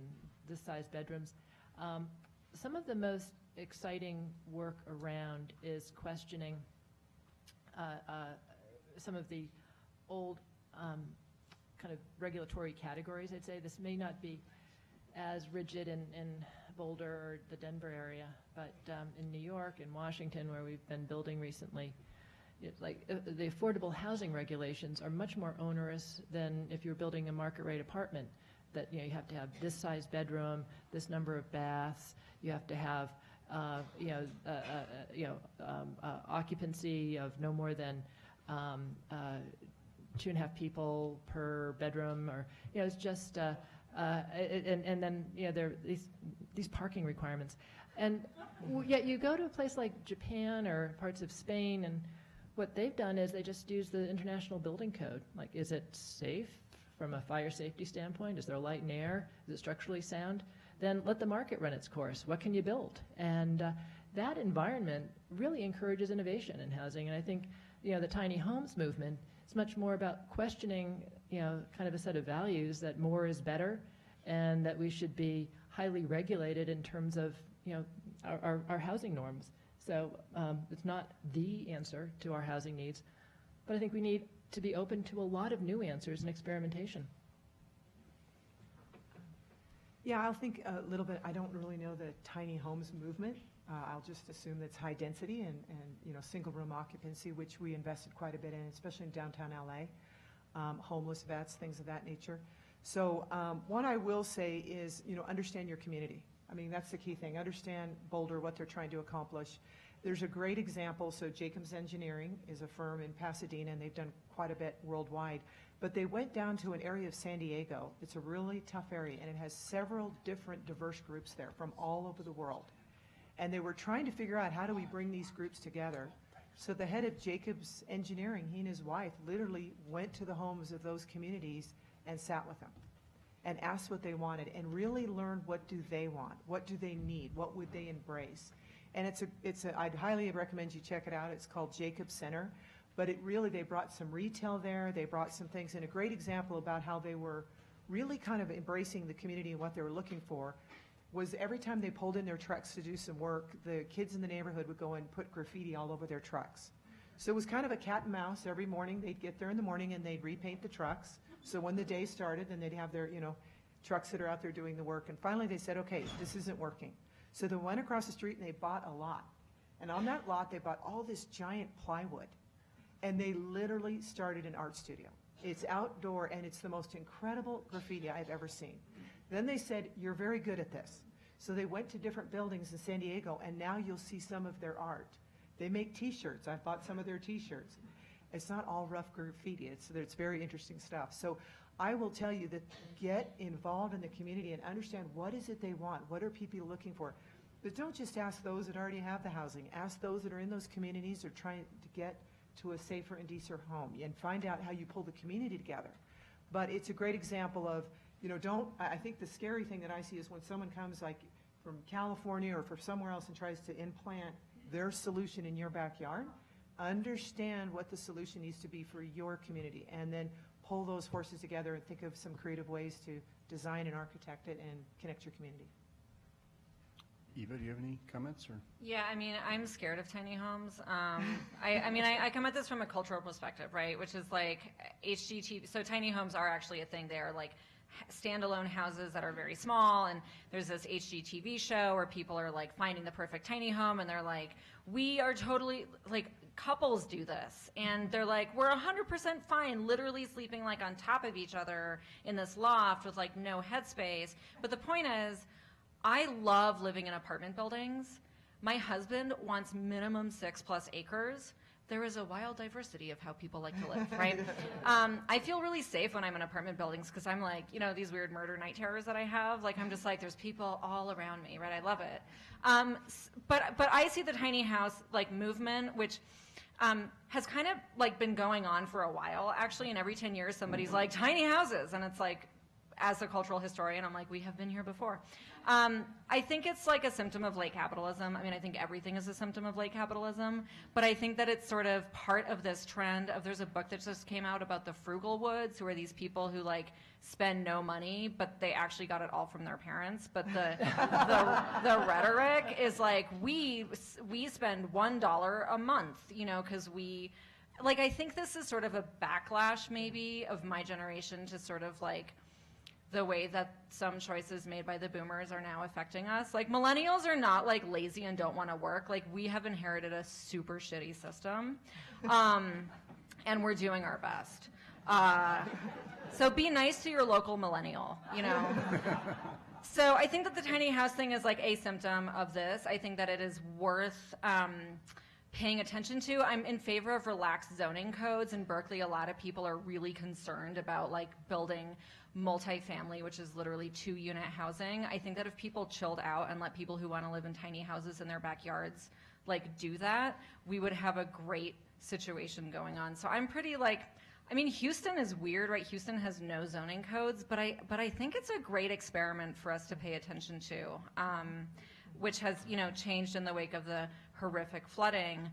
this size bedrooms. Some of the most exciting work around is questioning some of the old kind of regulatory categories. I'd say this may not be as rigid in Boulder or the Denver area, but in New York and Washington, where we've been building recently, the affordable housing regulations are much more onerous than if you're building a market rate apartment. That you have to have this size bedroom, this number of baths. You have to have occupancy of no more than 2.5 people per bedroom, or it's just and then there are these parking requirements, and yet you go to a place like Japan or parts of Spain, and what they've done is they just use the International Building Code. Like, is it safe from a fire safety standpoint? Is there light and air? Is it structurally sound? Then let the market run its course. What can you build? And that environment really encourages innovation in housing. And I think the tiny homes movement is much more about questioning kind of a set of values that more is better, and that we should be highly regulated in terms of our housing norms. So it's not the answer to our housing needs, but I think we need to be open to a lot of new answers and experimentation. Yeah, I'll think a little bit. I don't really know the tiny homes movement. I'll just assume that's high density and single room occupancy, which we invested quite a bit in, especially in downtown LA, homeless vets, things of that nature. So what I will say is, understand your community. I mean, that's the key thing. Understand Boulder, what they're trying to accomplish. There's a great example. So Jacobs Engineering is a firm in Pasadena, and they've done quite a bit worldwide. But they went down to an area of San Diego. It's a really tough area, and it has several different diverse groups there from all over the world. And they were trying to figure out, how do we bring these groups together? So the head of Jacobs Engineering, he and his wife literally went to the homes of those communities and sat with them and asked what they wanted, and really learned, what do they want? What do they need? What would they embrace? And I'd highly recommend you check it out. It's called Jacobs Center. But they brought some retail there. They brought some things, and a great example about how they were really kind of embracing the community and what they were looking for was every time they pulled in their trucks to do some work, the kids in the neighborhood would go and put graffiti all over their trucks. So it was kind of a cat and mouse. Every morning, they'd get there in the morning and they'd repaint the trucks. So when the day started, then they'd have their, trucks that are out there doing the work. And finally they said, okay, this isn't working. So they went across the street and they bought a lot. And on that lot, they bought all this giant plywood. And they literally started an art studio. It's outdoor, and it's the most incredible graffiti I've ever seen. Then they said, you're very good at this. So they went to different buildings in San Diego, and now you'll see some of their art. They make T-shirts. I've bought some of their T-shirts. It's not all rough graffiti. It's very interesting stuff. So I will tell you that get involved in the community and understand what is it they want. What are people looking for? But don't just ask those that already have the housing. Ask those that are in those communities or trying to get to a safer and decent home and find out how you pull the community together. But it's a great example of, I think the scary thing that I see is when someone comes like from California or from somewhere else and tries to implant their solution in your backyard, understand what the solution needs to be for your community and then pull those forces together and think of some creative ways to design and architect it and connect your community. Eva, do you have any comments? Or? Yeah, I mean, I'm scared of tiny homes. I come at this from a cultural perspective, right? Which is like HGTV. So tiny homes are actually a thing. They are like standalone houses that are very small. And there's this HGTV show where people are like finding the perfect tiny home, and they're like, we are totally like couples do this, and they're like, we're 100% fine, literally sleeping like on top of each other in this loft with like no headspace. But the point is, I love living in apartment buildings. My husband wants minimum 6+ acres. There is a wild diversity of how people like to live, right? I feel really safe when I'm in apartment buildings because I'm like, these weird murder night terrors that I have. Like, I'm just like, there's people all around me, right? I love it. But I see the tiny house like movement, which has kind of like been going on for a while, actually. And every 10 years, somebody's like, tiny houses, and it's like, as a cultural historian, I'm like, we have been here before. I think it's like a symptom of late capitalism. I mean, I think everything is a symptom of late capitalism, but I think that it's sort of part of this trend of, there's a book that just came out about the frugal woods, who are these people who like spend no money, but they actually got it all from their parents. But the rhetoric is like, we spend $1 a month, because I think this is sort of a backlash maybe of my generation to sort of like, the way that some choices made by the boomers are now affecting us. Like, millennials are not like lazy and don't want to work. Like, we have inherited a super shitty system, and we're doing our best. So be nice to your local millennial, So I think that the tiny house thing is like a symptom of this. I think that it is worth paying attention to. I'm in favor of relaxed zoning codes. In Berkeley, a lot of people are really concerned about like building multifamily, which is literally 2-unit housing. I think that if people chilled out and let people who want to live in tiny houses in their backyards like do that, we would have a great situation going on. So I'm pretty like, I mean, Houston is weird, right? Houston has no zoning codes, but I think it's a great experiment for us to pay attention to, which has, changed in the wake of the horrific flooding.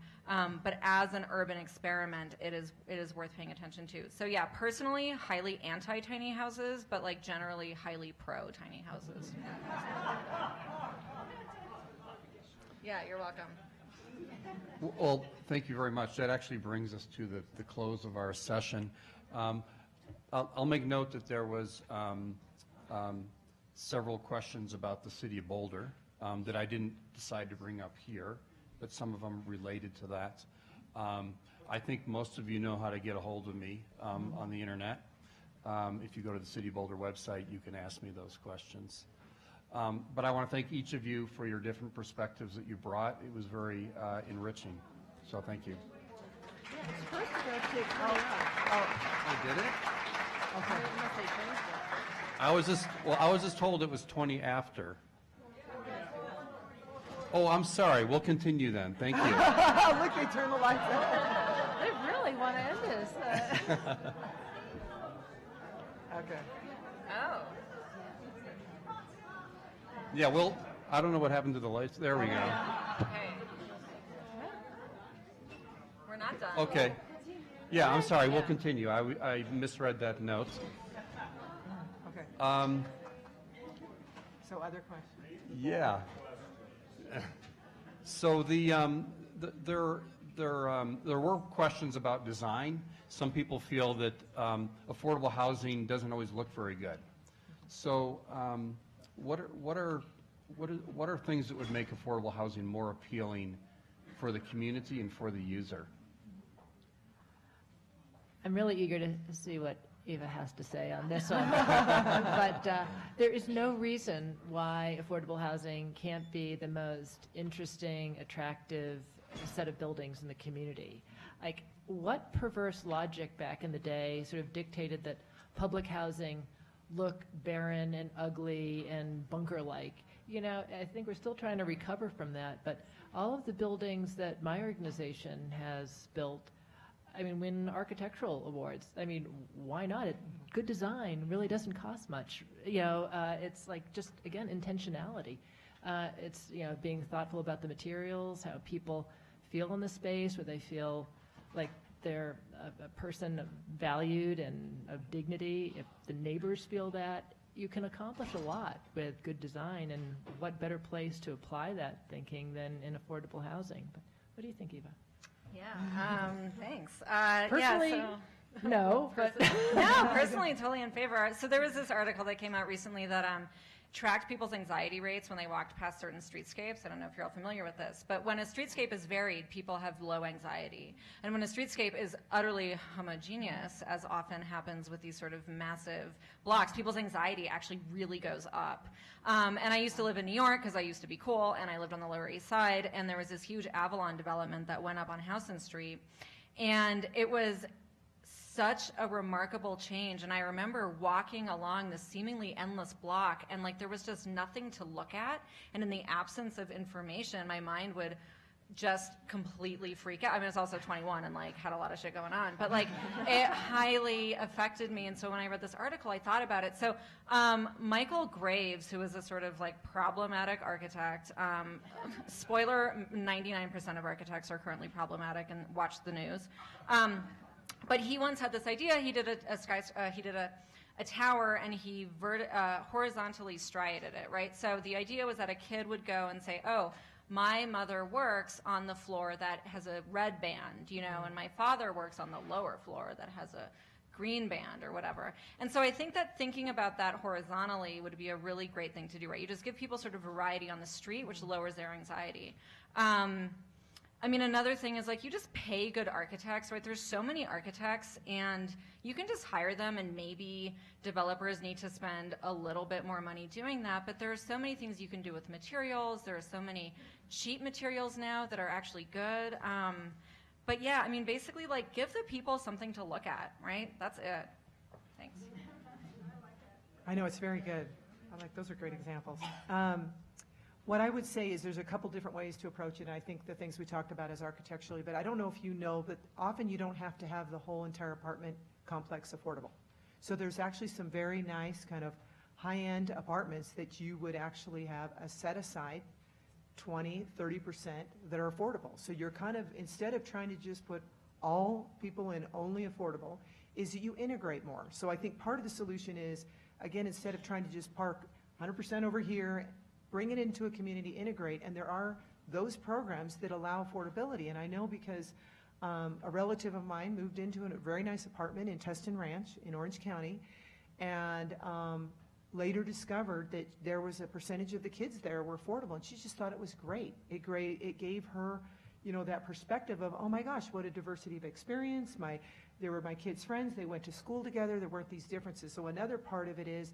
But as an urban experiment, it is worth paying attention to. So yeah, personally, highly anti-tiny houses, but like generally highly pro-tiny houses. Yeah, you're welcome. Well, thank you very much. That actually brings us to the close of our session. I'll make note that there was several questions about the city of Boulder that I didn't decide to bring up here, but some of them related to that. I think most of you know how to get a hold of me on the internet. If you go to the City of Boulder website, you can ask me those questions. But I want to thank each of you for your different perspectives that you brought. It was very enriching. So thank you. Yeah, it's supposed to go to 20 I did it? Okay. Unless they changed it. I was just told it was 20 after. Oh, I'm sorry. We'll continue then. Thank you. Look, they turn the lights on. They really want to end this. Okay. Oh. Yeah, well, I don't know what happened to the lights. There we go. Okay. We're not done. Okay. Yeah, I'm sorry. We'll continue. I misread that note. Okay. So other questions? Yeah. So there were questions about design. Some people feel that affordable housing doesn't always look very good. So what are things that would make affordable housing more appealing for the community and for the user? I'm really eager to see what Eva has to say on this one. But there is no reason why affordable housing can't be the most interesting, attractive, set of buildings in the community. Like, what perverse logic back in the day sort of dictated that public housing look barren and ugly and bunker-like? You know, I think we're still trying to recover from that, but all of the buildings that my organization has built, I mean, win architectural awards. I mean, why not? Good design really doesn't cost much. You know, it's like just, again, intentionality. It's, you know, being thoughtful about the materials, how people feel in the space, where they feel like they're a person valued and of dignity. If the neighbors feel that, you can accomplish a lot with good design, and what better place to apply that thinking than in affordable housing? But what do you think, Eva? Yeah, thanks. Personally, yeah, so no, but no, personally, totally in favor. So there was this article that came out recently that tracked people's anxiety rates when they walked past certain streetscapes. I don't know if you're all familiar with this, but when a streetscape is varied, people have low anxiety. And when a streetscape is utterly homogeneous, as often happens with these sort of massive blocks, people's anxiety actually really goes up. And I used to live in New York because I used to be cool, and I lived on the Lower East Side, and there was this huge Avalon development that went up on Houston Street. And it was such a remarkable change, and I remember walking along this seemingly endless block, and like there was just nothing to look at, and in the absence of information, my mind would just completely freak out. I mean, I was also 21 and like had a lot of shit going on, but like it highly affected me. And so when I read this article, I thought about it. So Michael Graves, who is a sort of like problematic architect, spoiler, 99% of architects are currently problematic, and watch the news. But he once had this idea. He did a tower, and he horizontally striated it, right? So the idea was that a kid would go and say, oh, my mother works on the floor that has a red band, you know, and my father works on the lower floor that has a green band or whatever. And so I think that thinking about that horizontally would be a really great thing to do, right? You just give people sort of variety on the street, which lowers their anxiety. I mean, another thing is like you just pay good architects, right? There's so many architects, and you can just hire them, and maybe developers need to spend a little bit more money doing that, but there are so many things you can do with materials. There are so many cheap materials now that are actually good. But yeah, I mean, basically like give the people something to look at, right? That's it. Thanks. I know, it's very good. I like, those are great examples. What I would say is there's a couple different ways to approach it, and I think the things we talked about is architecturally, but I don't know if you know, but often you don't have to have the whole entire apartment complex affordable. So there's actually some very nice kind of high-end apartments that you would actually have a set aside 20, 30% that are affordable. So you're kind of, instead of trying to just put all people in only affordable, is that you integrate more. So I think part of the solution is, again, instead of trying to just park 100% over here, bring it into a community, integrate, and there are those programs that allow affordability. And I know because a relative of mine moved into a very nice apartment in Tustin Ranch in Orange County, and later discovered that there was a percentage of the kids there were affordable, and she just thought it was great. It gave her, you know, that perspective of, oh my gosh, what a diversity of experience. They were my kids' friends. They went to school together. There weren't these differences. So another part of it is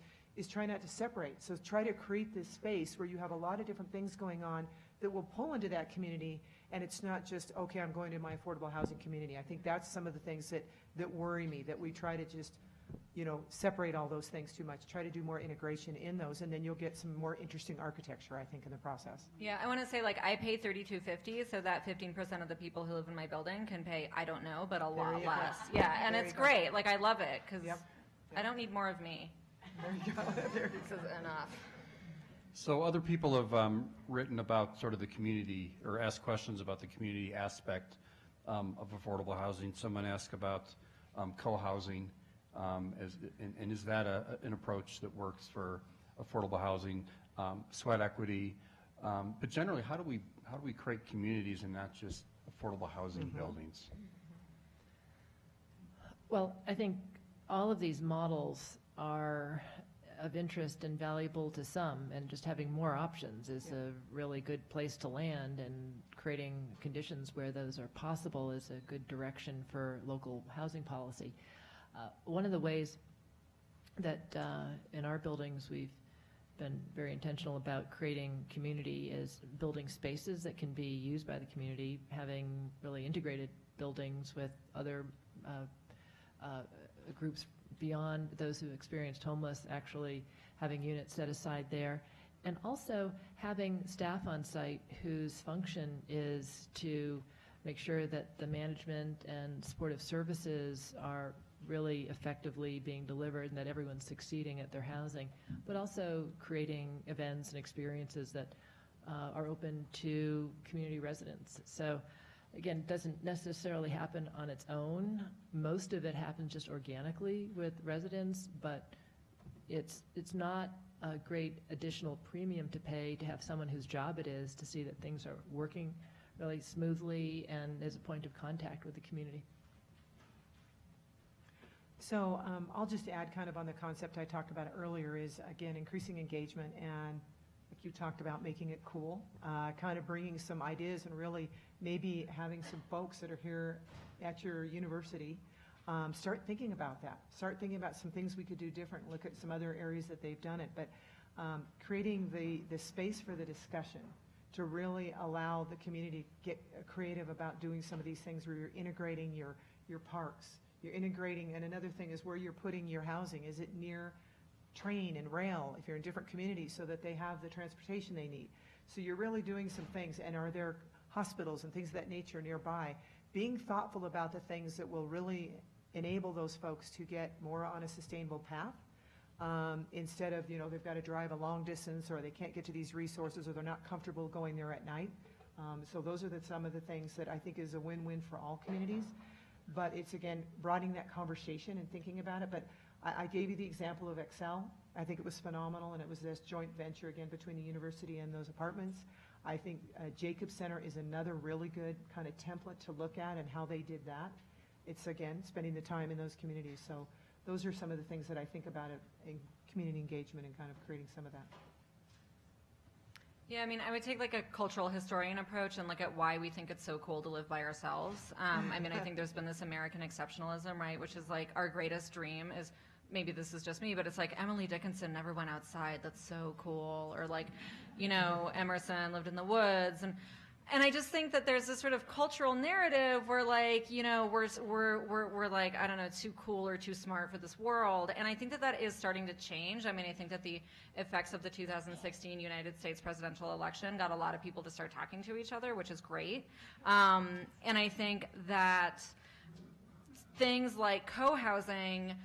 try not to separate. So try to create this space where you have a lot of different things going on that will pull into that community, and it's not just, okay, I'm going to my affordable housing community. I think that's some of the things that worry me, that we try to just, you know, separate all those things too much. Try to do more integration in those, and then you'll get some more interesting architecture, I think, in the process. Yeah, I want to say, like, I pay $32.50 so that 15% of the people who live in my building can pay, I don't know, but a lot less. Yeah, and it's great. Like, I love it because I don't need more of me. There you go. There you This is enough. So other people have written about sort of the community, or asked questions about the community aspect of affordable housing. Someone asked about co-housing, and is that an approach that works for affordable housing, sweat equity, but generally, how do we create communities and not just affordable housing buildings? Well, I think all of these models are of interest and valuable to some, and just having more options is a really good place to land, and creating conditions where those are possible is a good direction for local housing policy. One of the ways that in our buildings we've been very intentional about creating community is building spaces that can be used by the community, having really integrated buildings with other groups beyond those who experienced homeless, actually having units set aside there, and also having staff on site whose function is to make sure that the management and supportive services are really effectively being delivered and that everyone's succeeding at their housing, but also creating events and experiences that are open to community residents. So again, it doesn't necessarily happen on its own. Most of it happens just organically with residents, but it's not a great additional premium to pay to have someone whose job it is to see that things are working really smoothly and as a point of contact with the community. So I'll just add kind of on the concept I talked about earlier is, again, increasing engagement and, like you talked about, making it cool, kind of bringing some ideas and really maybe having some folks that are here at your university start thinking about that. Start thinking about some things we could do different, look at some other areas that they've done it, but creating the space for the discussion to really allow the community to get creative about doing some of these things where you're integrating your parks. You're integrating, and another thing is where you're putting your housing. Is it near train and rail if you're in different communities so that they have the transportation they need? So you're really doing some things, and are there hospitals and things of that nature nearby? Being thoughtful about the things that will really enable those folks to get more on a sustainable path instead of, they've got to drive a long distance or they can't get to these resources or they're not comfortable going there at night. So those are some of the things that I think is a win-win for all communities. But it's, again, broadening that conversation and thinking about it. But I gave you the example of Excel. I think it was phenomenal, and it was this joint venture, again, between the university and those apartments. I think Jacob Center is another really good kind of template to look at and how they did that. It's, again, spending the time in those communities. So those are some of the things that I think about in community engagement and kind of creating some of that. Yeah, I mean, I would take like a cultural historian approach and look at why we think it's so cool to live by ourselves. I mean, I think there's been this American exceptionalism, right, which is like our greatest dream is, maybe this is just me, but it's like Emily Dickinson never went outside. That's so cool. Or like, Emerson lived in the woods. And I just think that there's this sort of cultural narrative where, like, we're like, I don't know, too cool or too smart for this world. And I think that is starting to change. I mean, I think that the effects of the 2016 United States presidential election got a lot of people to start talking to each other, which is great. And I think that things like co-housing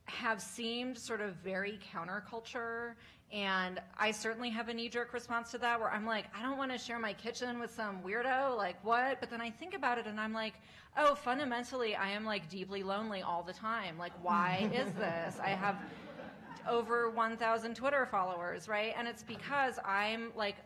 have seemed sort of very counterculture. And I certainly have a knee-jerk response to that where I'm like, I don't want to share my kitchen with some weirdo, like what? But then I think about it and I'm like, oh, fundamentally, I am like deeply lonely all the time. Like, why is this? I have over 1,000 Twitter followers, right? And it's because I'm like,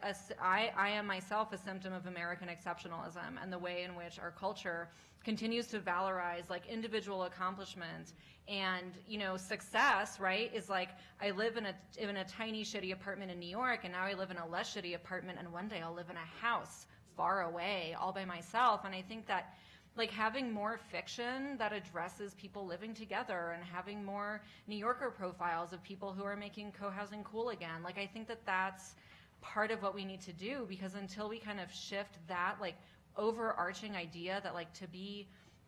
I am myself a symptom of American exceptionalism and the way in which our culture continues to valorize like individual accomplishment and success, right, is like I live in a tiny shitty apartment in New York and now I live in a less shitty apartment and one day I'll live in a house far away all by myself. And I think that like having more fiction that addresses people living together and having more New Yorker profiles of people who are making co-housing cool again, like I think that that's part of what we need to do, because until we kind of shift that like overarching idea that like to be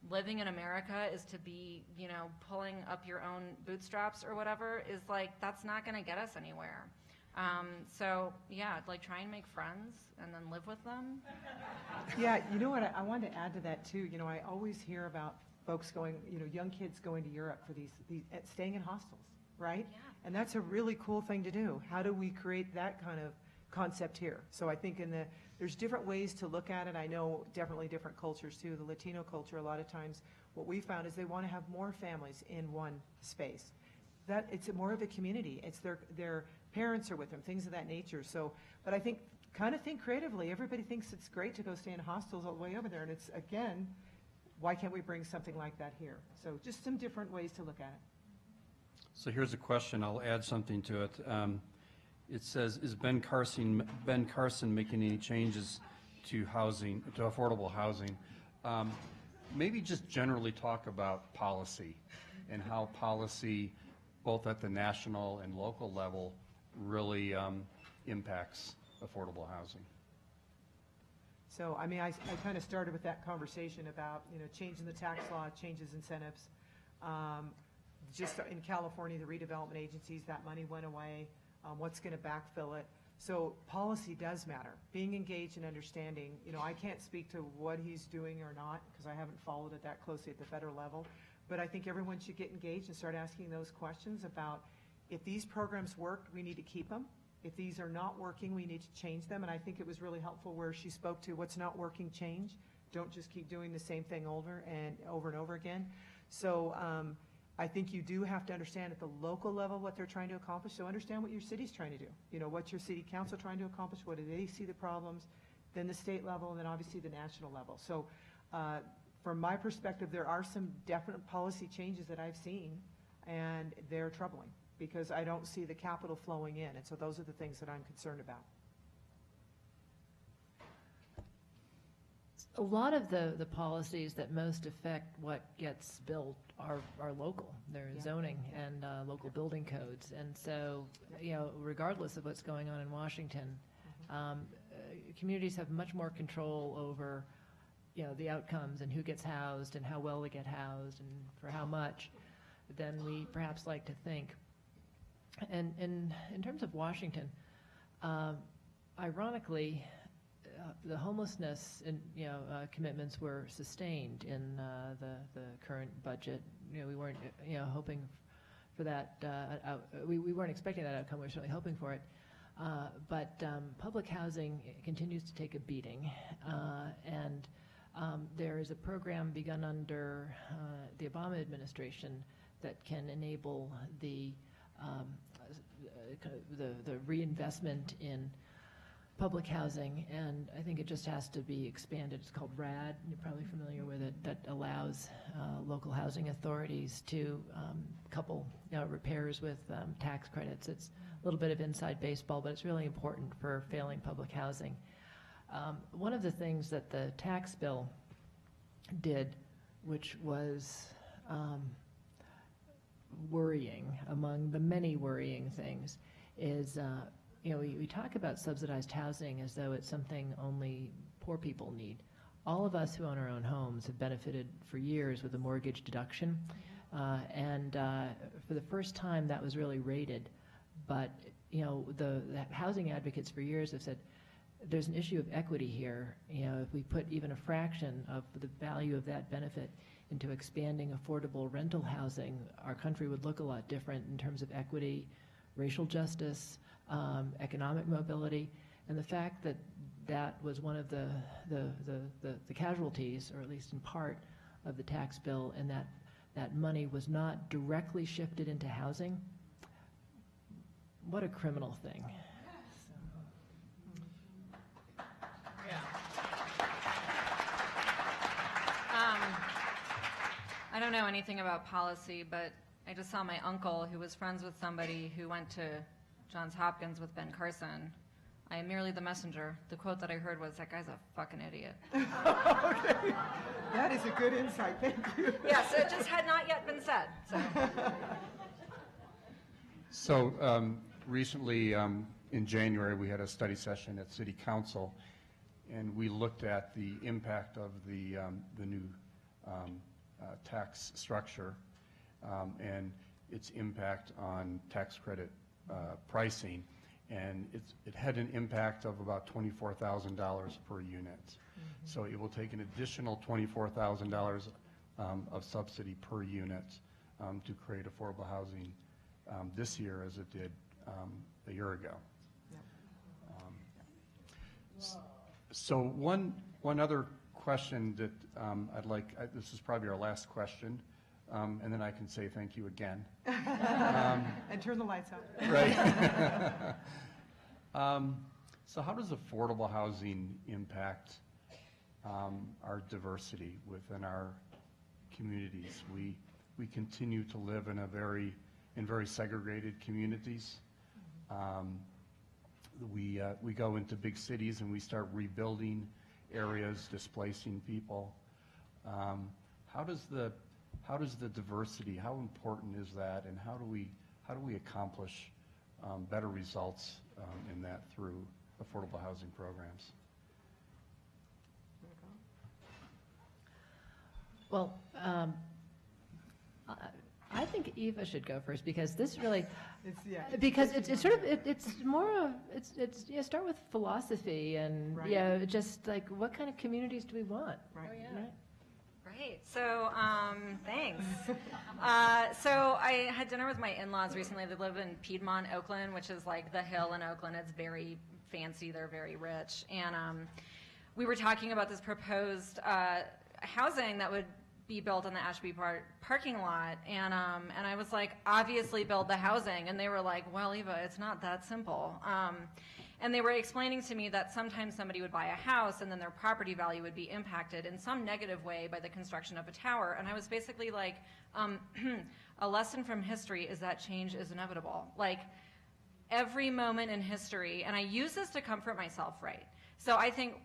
living in America is to be, pulling up your own bootstraps or whatever, is like, that's not going to get us anywhere. So yeah, like try and make friends and then live with them. Yeah, you know what, I wanted to add to that too. I always hear about folks going, young kids going to Europe for these staying in hostels, right? Yeah. And that's a really cool thing to do. How do we create that kind of concept here? So I think there's different ways to look at it. I know definitely different cultures too. The Latino culture, a lot of times, what we found is they want to have more families in one space. That it's more of a community. It's their parents are with them, things of that nature. So, but I think kind of think creatively. Everybody thinks it's great to go stay in hostels all the way over there, and it's again, why can't we bring something like that here? So just some different ways to look at it. So here's a question. I'll add something to it. It says, is Ben Carson making any changes to housing, to affordable housing? Maybe just generally talk about policy and how policy, both at the national and local level, really impacts affordable housing. So, I mean, I kind of started with that conversation about, changing the tax law, changes incentives. Just in California, the redevelopment agencies, that money went away. What's going to backfill it? So policy does matter. Being engaged and understanding, I can't speak to what he's doing or not because I haven't followed it that closely at the federal level. But I think everyone should get engaged and start asking those questions about if these programs work, we need to keep them. If these are not working, we need to change them. And I think it was really helpful where she spoke to what's not working, change. Don't just keep doing the same thing over and over again. So I think you do have to understand at the local level what they're trying to accomplish. So understand what your city's trying to do. What's your city council trying to accomplish? What do they see the problems? Then the state level, and then obviously the national level. So from my perspective, there are some definite policy changes that I've seen, and they're troubling because I don't see the capital flowing in. And so those are the things that I'm concerned about. A lot of the policies that most affect what gets built are local. They're zoning and local building codes. And so, regardless of what's going on in Washington, communities have much more control over, the outcomes and who gets housed and how well they get housed and for how much than we perhaps like to think. And in terms of Washington, ironically, the homelessness and commitments were sustained in the current budget. We weren't hoping for that. We weren't expecting that outcome. We were certainly hoping for it. But public housing continues to take a beating, and there is a program begun under the Obama administration that can enable the reinvestment in public housing, and I think it just has to be expanded. It's called RAD, you're probably familiar with it, that allows local housing authorities to couple repairs with tax credits. It's a little bit of inside baseball, but it's really important for failing public housing. One of the things that the tax bill did, which was worrying among the many worrying things, is we talk about subsidized housing as though it's something only poor people need. All of us who own our own homes have benefited for years with a mortgage deduction, and for the first time that was really rated. But the housing advocates for years have said there's an issue of equity here. If we put even a fraction of the value of that benefit into expanding affordable rental housing, our country would look a lot different in terms of equity, racial justice, economic mobility, and the fact that that was one of the casualties, or at least in part, of the tax bill, and that money was not directly shifted into housing. What a criminal thing. I don't know anything about policy, but I just saw my uncle, who was friends with somebody who went to Johns Hopkins with Ben Carson. I am merely the messenger. The quote that I heard was, "That guy's a fucking idiot." Okay. That is a good insight. Thank you. Yes, it just had not yet been said. So recently, in January, we had a study session at City Council, and we looked at the impact of the new tax structure and its impact on tax credit pricing, and it had an impact of about $24,000 per unit. Mm-hmm. So it will take an additional $24,000 of subsidy per unit to create affordable housing this year as it did a year ago. Yep. So one other question that I'd like, this is probably our last question, and then I can say thank you again. And turn the lights out. Right. So how does affordable housing impact our diversity within our communities? We continue to live in very segregated communities. We go into big cities and we start rebuilding areas, displacing people. How does the diversity, how important is that, and how do we accomplish better results in that through affordable housing programs. Well, I think Eva should go first because this really, because it's sort of, it's more of, it's you know, start with philosophy and, Right. you know, just like what kind of communities do we want? Right. Right? Great. So, thanks. So I had dinner with my in-laws recently. They live in Piedmont, Oakland, which is like the hill in Oakland. It's very fancy. They're very rich. And we were talking about this proposed housing that would be built on the Ashby parking lot. And I was like, obviously build the housing. And they were like, well, Eva, it's not that simple. And they were explaining to me that sometimes somebody would buy a house and then their property value would be impacted in some negative way by the construction of a tower. And I was basically like, a lesson from history is that change is inevitable. Like every moment in history, and I use this to comfort myself, right? So I think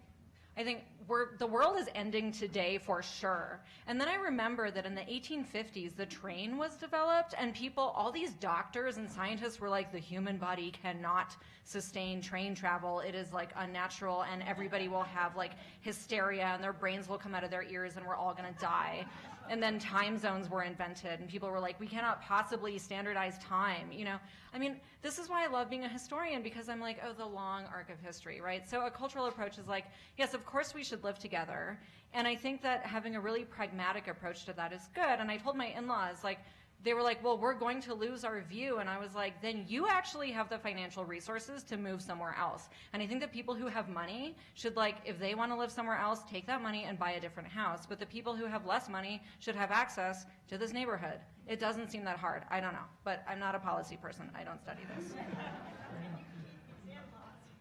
the world is ending today for sure. And then I remember that in the 1850s, the train was developed and all these doctors and scientists were like, the human body cannot sustain train travel. It is like unnatural and everybody will have like hysteria and their brains will come out of their ears and we're all gonna die. And then time zones were invented and people were like, we cannot possibly standardize time, you know? I mean, this is why I love being a historian because I'm like, oh, the long arc of history, right? So a cultural approach is like, yes, of course we should live together. And I think that having a really pragmatic approach to that is good. And I told my in-laws, like, they were like, well, we're going to lose our view. And I was like, then you actually have the financial resources to move somewhere else. And I think that people who have money should, like, if they want to live somewhere else, take that money and buy a different house. But the people who have less money should have access to this neighborhood. It doesn't seem that hard. I don't know. But I'm not a policy person. I don't study this.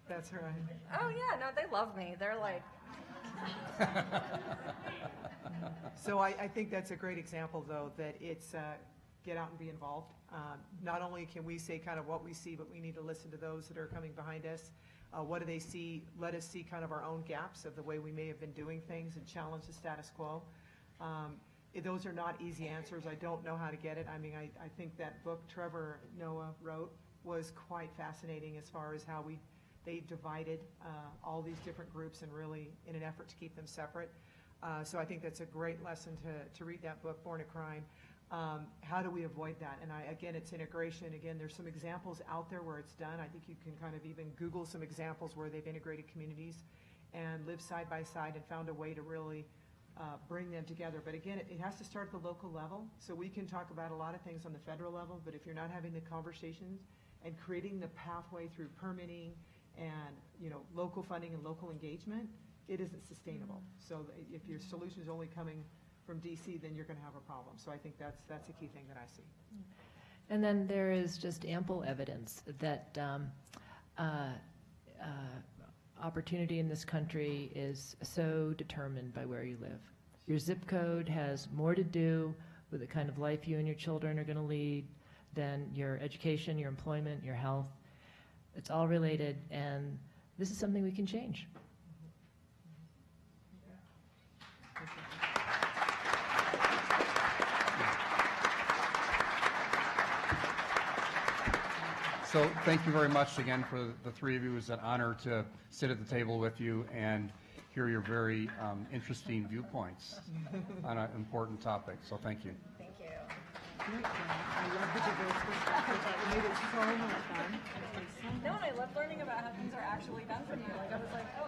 That's right. Oh, yeah. No, they love me. They're like... So I think that's a great example, though, that it's get out and be involved. Not only can we say kind of what we see, but we need to listen to those that are coming behind us. What do they see? Let us see kind of our own gaps of the way we may have been doing things and challenge the status quo. Those are not easy answers. I don't know how to get it. I mean, I think that book Trevor Noah wrote was quite fascinating as far as how they divided all these different groups and really in an effort to keep them separate. So I think that's a great lesson to read that book, Born a Crime. How do we avoid that? And again, it's integration. Again, there's some examples out there where it's done. I think you can kind of even Google some examples where they've integrated communities and lived side by side and found a way to really bring them together. But again, it has to start at the local level. So we can talk about a lot of things on the federal level, but if you're not having the conversations and creating the pathway through permitting and, you know, local funding and local engagement, it isn't sustainable. So if your solution is only coming from DC, then you're going to have a problem. So I think that's a key thing that I see. And then there is just ample evidence that opportunity in this country is so determined by where you live. Your zip code has more to do with the kind of life you and your children are going to lead than your education, your employment, your health. It's all related, and this is something we can change. So thank you very much again for the three of you. It was an honor to sit at the table with you and hear your very interesting viewpoints on an important topic. So thank you. Thank you. I love the diverse perspective. It made it so much fun. No, and I love learning about how things are actually done from you. Like, I was like, oh.